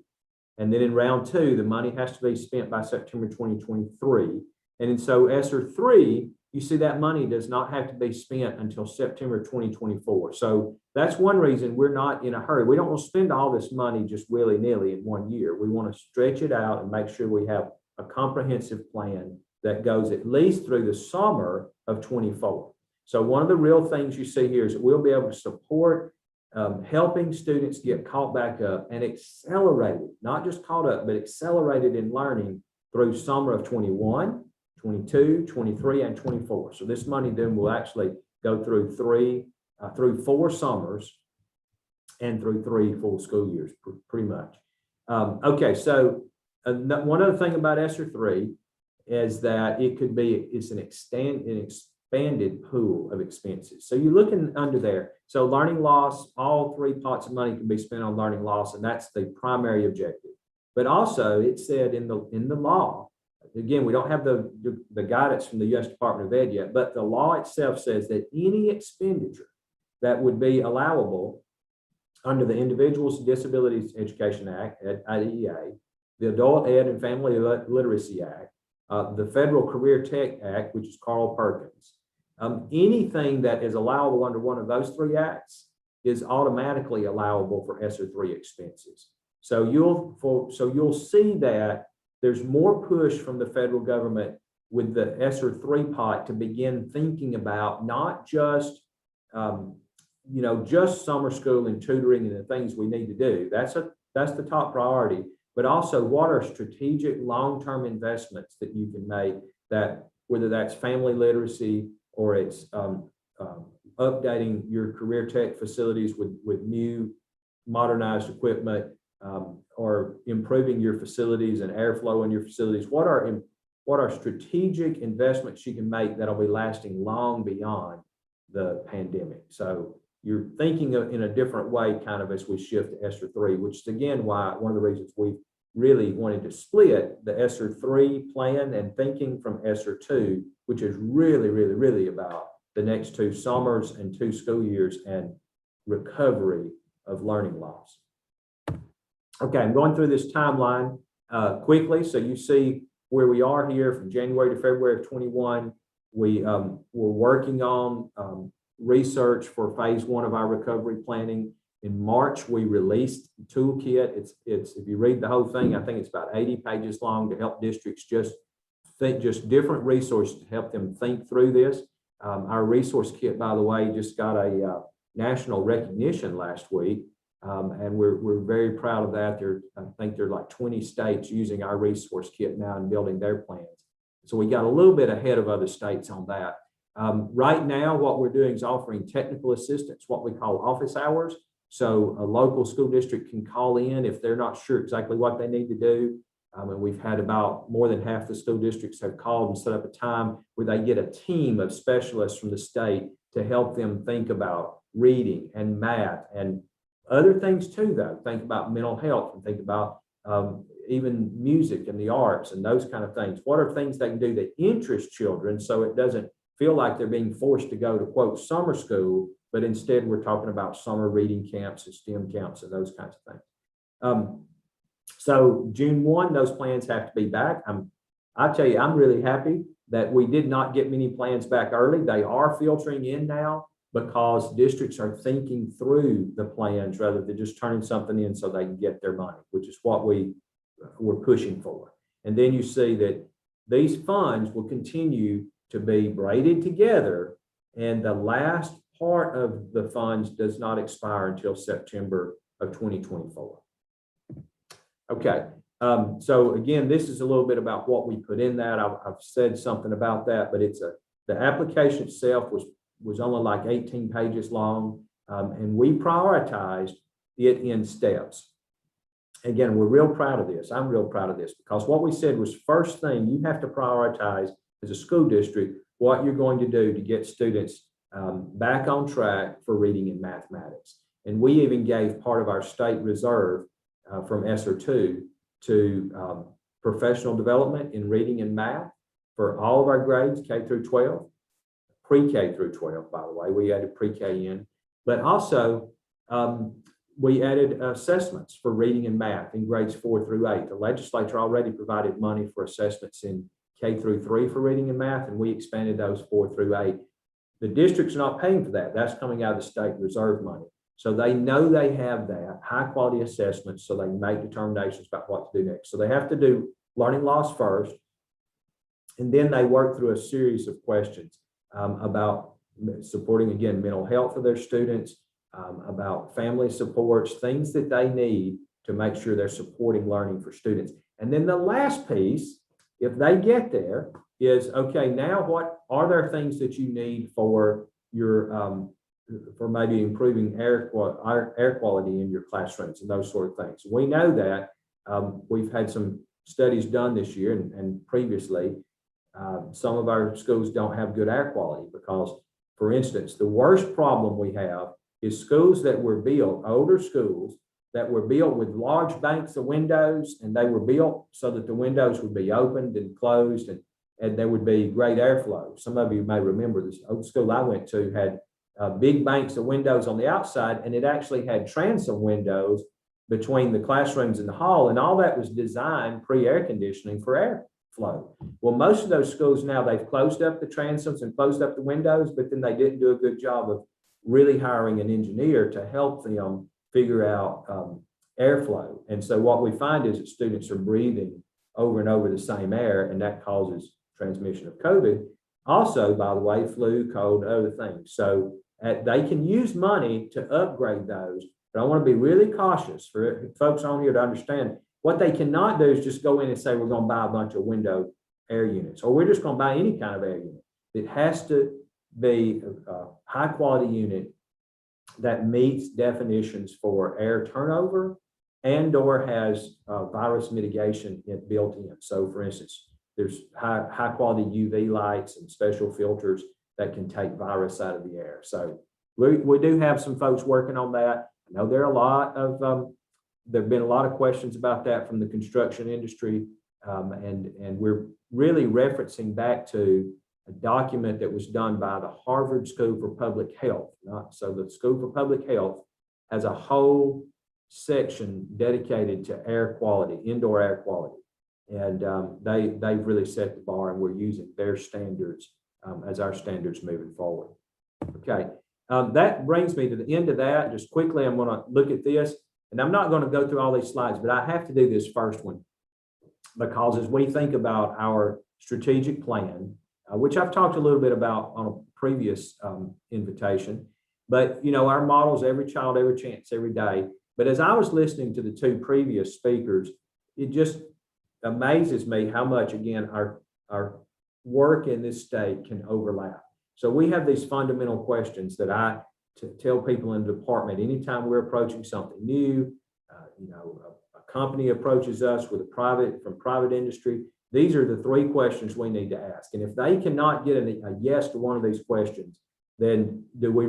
And then in Round 2, the money has to be spent by September 2023. And so ESSER 3, you see that money does not have to be spent until September 2024. So that's one reason we're not in a hurry. We don't want to spend all this money just willy-nilly in 1 year. We want to stretch it out and make sure we have a comprehensive plan that goes at least through the summer of 24. So one of the real things you see here is that we'll be able to support helping students get caught back up and accelerated, not just caught up, but accelerated in learning through summer of 21, 22, 23, and 24. So this money then will actually go through through 4 summers and through 3 full school years, pretty much. Okay, so one other thing about ESSER 3 is that it's an expanded pool of expenses. So you're looking under there. So learning loss, all 3 pots of money can be spent on learning loss, and that's the primary objective. But also it said in the law, again, we don't have the guidance from the U.S. Department of Ed yet, but the law itself says that any expenditure that would be allowable under the Individuals with Disabilities Education Act, IDEA, the Adult Ed and Family Literacy Act, the Federal Career Tech Act, which is Carl Perkins, anything that is allowable under one of those 3 acts is automatically allowable for ESSER 3 expenses. So you'll see that there's more push from the federal government with the ESSER 3 pot to begin thinking about not just just summer school and tutoring and the things we need to do. That's the top priority, but also what are strategic long-term investments that you can make, that whether that's family literacy or it's updating your career tech facilities with new modernized equipment, or improving your facilities and airflow in your facilities. What are strategic investments you can make that'll be lasting long beyond the pandemic? So you're thinking in a different way kind of as we shift to ESSER 3, which is again why one of the reasons we really wanted to split the ESSER 3 plan and thinking from ESSER 2, which is really about the next 2 summers and 2 school years and recovery of learning loss. Okay, I'm going through this timeline quickly so you see where we are here from January to February of 21. We're working on research for phase 1 of our recovery planning. In March, we released the toolkit. It's if you read the whole thing, I think it's about 80 pages long to help districts just different resources to help them think through this. Our resource kit, by the way, just got a national recognition last week. And we're very proud of that. I think there are like 20 states using our resource kit now and building their plans. So we got a little bit ahead of other states on that. Right now, what we're doing is offering technical assistance, what we call office hours. So a local school district can call in if they're not sure exactly what they need to do. And we've had about more than half the school districts have called and set up a time where they get a team of specialists from the state to help them think about reading and math and other things too, though. Think about mental health and think about even music and the arts and those kind of things. What are things they can do that interest children so it doesn't feel like they're being forced to go to, quote, summer school, but instead we're talking about summer reading camps and STEM camps and those kinds of things. So June 1, those plans have to be back. I tell you, I'm really happy that we did not get many plans back early. They are filtering in now because districts are thinking through the plans rather than just turning something in so they can get their money, which is what we're pushing for. And then you see that these funds will continue to be braided together, and the last part of the funds does not expire until September of 2024. Okay, so again, this is a little bit about what we put in that. I've said something about that, but the application itself was only like 18 pages long, and we prioritized it in steps. Again, we're real proud of this. I'm real proud of this because what we said was first thing, you have to prioritize as a school district what you're going to do to get students back on track for reading and mathematics. And we even gave part of our state reserve from ESSER 2 to professional development in reading and math for all of our grades, K through 12, pre-K through 12, by the way. We added pre-K in, but also we added assessments for reading and math in grades 4 through 8. The legislature already provided money for assessments in K through 3 for reading and math, and we expanded those 4 through 8. The district's not paying for that. That's coming out of the state reserve money. So they know they have that high quality assessments so they can make determinations about what to do next. So they have to do learning loss first, and then they work through a series of questions about supporting, again, mental health of their students, about family supports, things that they need to make sure they're supporting learning for students. And then the last piece, if they get there, is okay, now what are there things that you need for your for maybe improving air quality in your classrooms and those sort of things. We know that we've had some studies done this year and previously. Some of our schools don't have good air quality because, for instance, the worst problem we have is schools that were built, older schools that were built with large banks of windows, and they were built so that the windows would be opened and closed and there would be great airflow. Some of you may remember this old school I went to had big banks of windows on the outside, and it actually had transom windows between the classrooms and the hall, and all that was designed pre-air conditioning for airflow. Well, most of those schools now, they've closed up the transoms and closed up the windows, but then they didn't do a good job of really hiring an engineer to help them figure out airflow. And so what we find is that students are breathing over and over the same air, and that causes transmission of COVID. Also, by the way, flu, cold, other things. So they can use money to upgrade those, but I want to be really cautious for folks on here to understand what they cannot do is just go in and say, we're going to buy a bunch of window air units, or we're just going to buy any kind of air unit. It has to be a high quality unit that meets definitions for air turnover and or has virus mitigation built in. So for instance, there's high quality UV lights and special filters that can take virus out of the air. So we do have some folks working on that. I know there are a lot of, there've been a lot of questions about that from the construction industry. And we're really referencing back to a document that was done by the Harvard School for Public Health. So the School for Public Health has a whole section dedicated to air quality, indoor air quality. And they've really set the bar, and we're using their standards as our standards moving forward. Okay, that brings me to the end of that. Just quickly, I'm going to look at this, and I'm not going to go through all these slides, but I have to do this first one because as we think about our strategic plan, which I've talked a little bit about on a previous invitation, but you know, our model is every child, every chance, every day. But as I was listening to the two previous speakers, it just amazes me how much, again, our work in this state can overlap. So we have these fundamental questions that I tell people in the department anytime we're approaching something new. You know, a company approaches us with from private industry. These are the three questions we need to ask. And if they cannot get a yes to one of these questions, then do we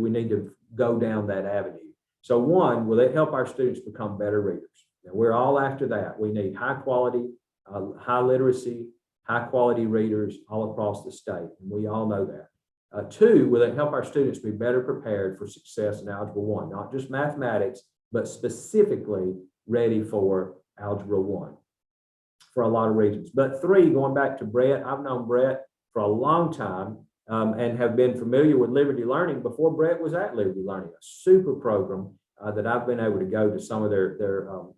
need to go down that avenue? So one, will it help our students become better readers? Now, we're all after that. We need high quality, high literacy, high quality readers all across the state. And we all know that. Two, will it help our students be better prepared for success in Algebra 1, not just mathematics, but specifically ready for Algebra 1 for a lot of reasons. But three, going back to Brett, I've known Brett for a long time and have been familiar with Liberty Learning before Brett was at Liberty Learning, a super program that I've been able to go to some of their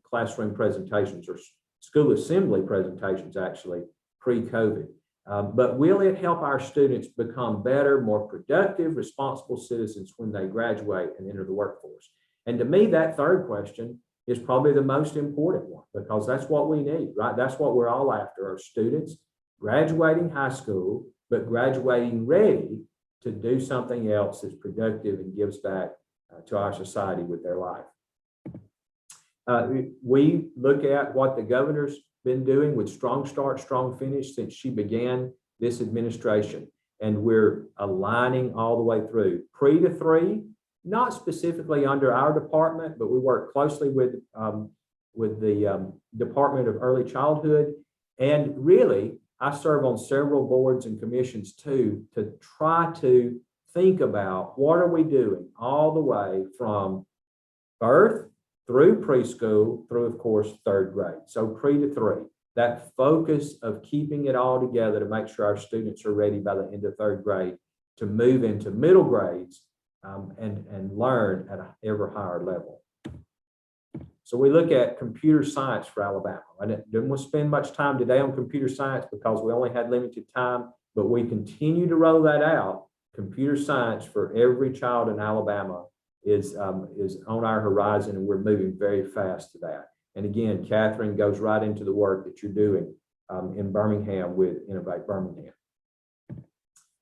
classroom presentations or school assembly presentations actually pre-COVID. But will it help our students become better, more productive, responsible citizens when they graduate and enter the workforce? And to me, that third question is probably the most important one because that's what we need, right? That's what we're all after, our students graduating high school, but graduating ready to do something else that's productive and gives back to our society with their life. We look at what the governor's been doing with Strong Start, Strong Finish since she began this administration. And we're aligning all the way through pre to 3, not specifically under our department, but we work closely with the Department of Early Childhood. And really, I serve on several boards and commissions too, to try to think about what are we doing all the way from birth through preschool, through, of course, 3rd grade. So pre to 3, that focus of keeping it all together to make sure our students are ready by the end of 3rd grade to move into middle grades and learn at an ever higher level. So we look at computer science for Alabama. I didn't want to spend much time today on computer science because we only had limited time, but we continue to roll that out, computer science for every child in Alabama is on our horizon, and we're moving very fast to that. And again, Catherine goes right into the work that you're doing in Birmingham with Innovate Birmingham.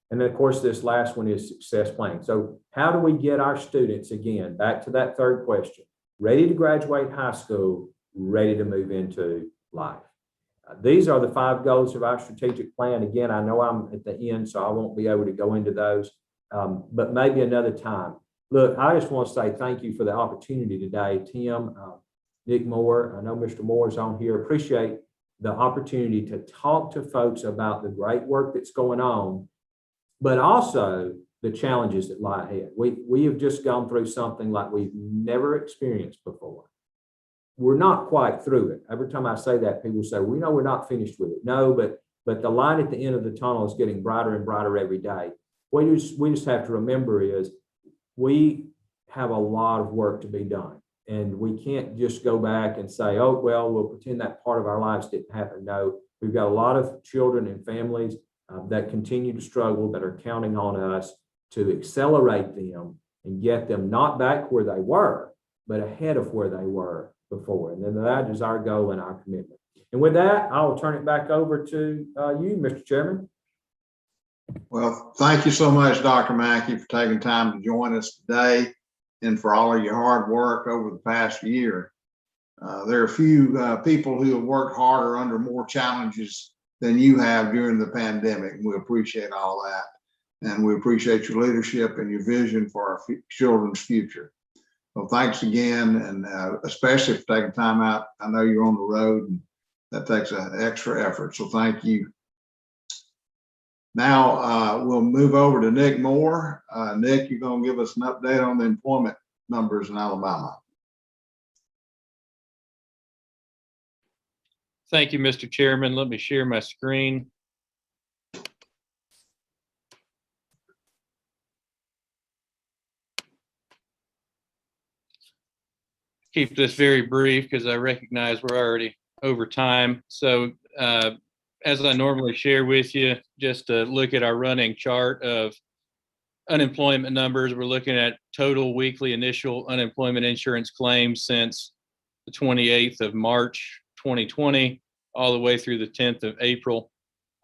And then, of course, this last one is success planning. So how do we get our students, again, back to that third question, ready to graduate high school, ready to move into life? These are the 5 goals of our strategic plan. Again, I know I'm at the end, so I won't be able to go into those, but maybe another time. Look, I just want to say thank you for the opportunity today. Tim, Nick Moore, I know Mr. Moore is on here. Appreciate the opportunity to talk to folks about the great work that's going on, but also the challenges that lie ahead. We have just gone through something like we've never experienced before. We're not quite through it. Every time I say that, people say, we know we're not finished with it. No, but the light at the end of the tunnel is getting brighter and brighter every day. What we just have to remember is we have a lot of work to be done. And we can't just go back and say, oh, well, we'll pretend that part of our lives didn't happen. No, we've got a lot of children and families that continue to struggle, that are counting on us to accelerate them and get them not back where they were, but ahead of where they were before. And then that is our goal and our commitment. And with that, I'll turn it back over to you, Mr. Chairman. Well, thank you so much, Dr. Mackey, for taking time to join us today and for all of your hard work over the past year. There are a few people who have worked harder under more challenges than you have during the pandemic. And we appreciate all that. And we appreciate your leadership and your vision for our children's future. So thanks again, and especially for taking time out. I know you're on the road, and that takes an extra effort. So thank you. Now we'll move over to Nick Moore. Nick, you're going to give us an update on the employment numbers in Alabama. Thank you, Mr. Chairman. Let me share my screen. Keep this very brief because I recognize we're already over time. So as I normally share with you, just to look at our running chart of unemployment numbers, we're looking at total weekly initial unemployment insurance claims since the 28th of March 2020 all the way through the 10th of April.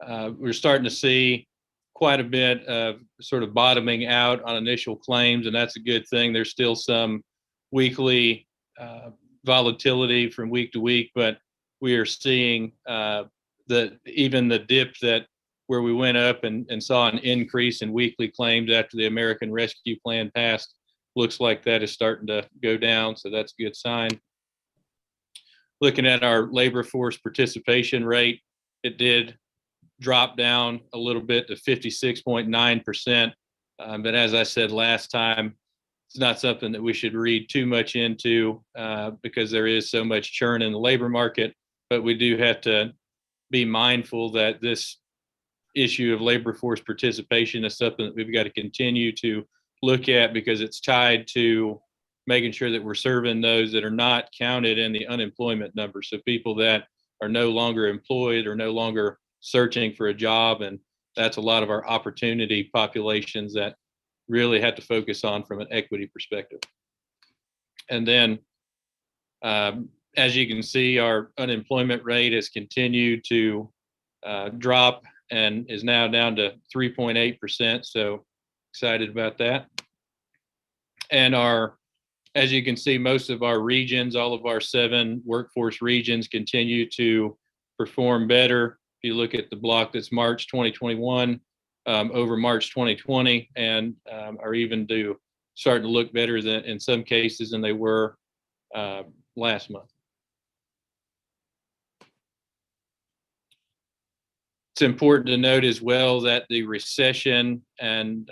We're starting to see quite a bit of sort of bottoming out on initial claims, and that's a good thing. There's still some weekly volatility from week to week, but we are seeing even the dip that where we went up and saw an increase in weekly claims after the American Rescue Plan passed, looks like that is starting to go down. So that's a good sign. Looking at our labor force participation rate, it did drop down a little bit to 56.9%. But as I said last time, it's not something that we should read too much into because there is so much churn in the labor market. But we do have to be mindful that this issue of labor force participation is something that we've got to continue to look at because it's tied to making sure that we're serving those that are not counted in the unemployment numbers. So people that are no longer employed or no longer searching for a job. And that's a lot of our opportunity populations that really have to focus on from an equity perspective. And then, as you can see, our unemployment rate has continued to drop and is now down to 3.8%. So excited about that. And as you can see, most of our regions, all of our 7 workforce regions continue to perform better. If you look at the block that's March 2021 over March 2020, and are even starting to look better than in some cases than they were last month. It's important to note as well that the recession and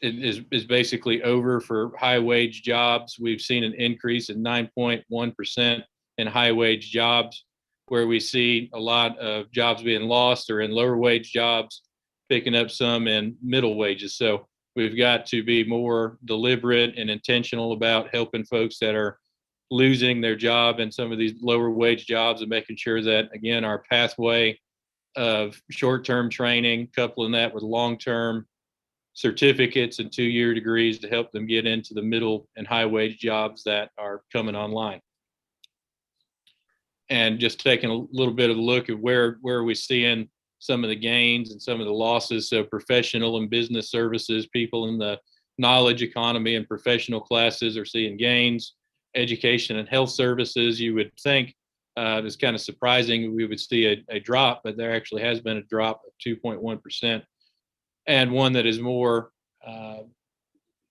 it is basically over for high wage jobs. We've seen an increase in 9.1% in high wage jobs, where we see a lot of jobs being lost or in lower wage jobs, picking up some in middle wages. So we've got to be more deliberate and intentional about helping folks that are losing their job in some of these lower wage jobs and making sure that, again, our pathway of short-term training, coupling that with long-term certificates and 2-year degrees to help them get into the middle and high wage jobs that are coming online. And just taking a little bit of a look at where are we seeing some of the gains and some of the losses. So professional and business services, people in the knowledge economy and professional classes are seeing gains. Education and health services, you would think it's kind of surprising we would see a drop, but there actually has been a drop of 2.1%. And one that is more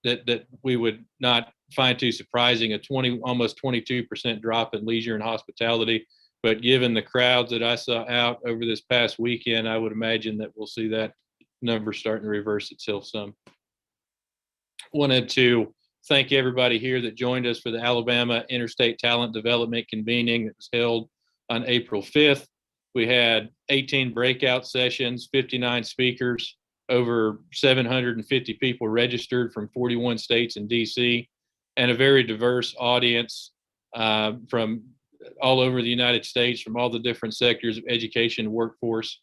that we would not find too surprising, almost 22% drop in leisure and hospitality. But given the crowds that I saw out over this past weekend, I would imagine that we'll see that number starting to reverse itself some. Wanted to thank everybody here that joined us for the Alabama Interstate Talent Development Convening that was held on April 5th. We had 18 breakout sessions, 59 speakers, over 750 people registered from 41 states and DC, and a very diverse audience from all over the United States, from all the different sectors of education and workforce.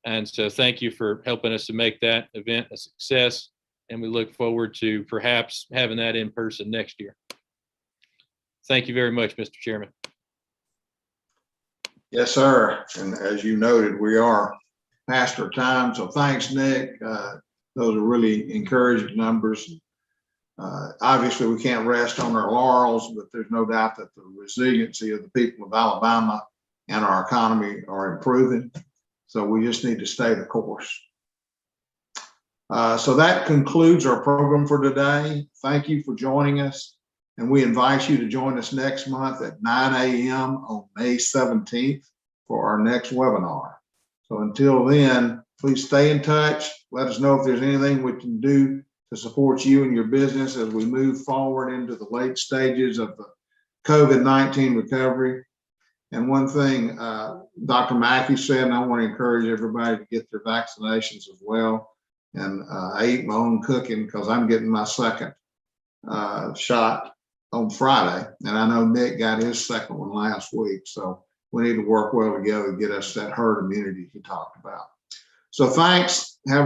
And so thank you for helping us to make that event a success. And we look forward to perhaps having that in person next year. Thank you very much, Mr. Chairman. Yes, sir. And as you noted, we are past our time. So thanks, Nick. Those are really encouraging numbers. Obviously, we can't rest on our laurels, but there's no doubt that the resiliency of the people of Alabama and our economy are improving. So we just need to stay the course. So that concludes our program for today. Thank you for joining us. And we invite you to join us next month at 9 a.m. on May 17th for our next webinar. So until then, please stay in touch. Let us know if there's anything we can do to support you and your business as we move forward into the late stages of the COVID-19 recovery. And one thing Dr. Mackey said, and I want to encourage everybody to get their vaccinations as well. And I eat my own cooking because I'm getting my second shot on Friday. And I know Nick got his second one last week. So we need to work well together to get us that herd immunity he talked about. So thanks. Have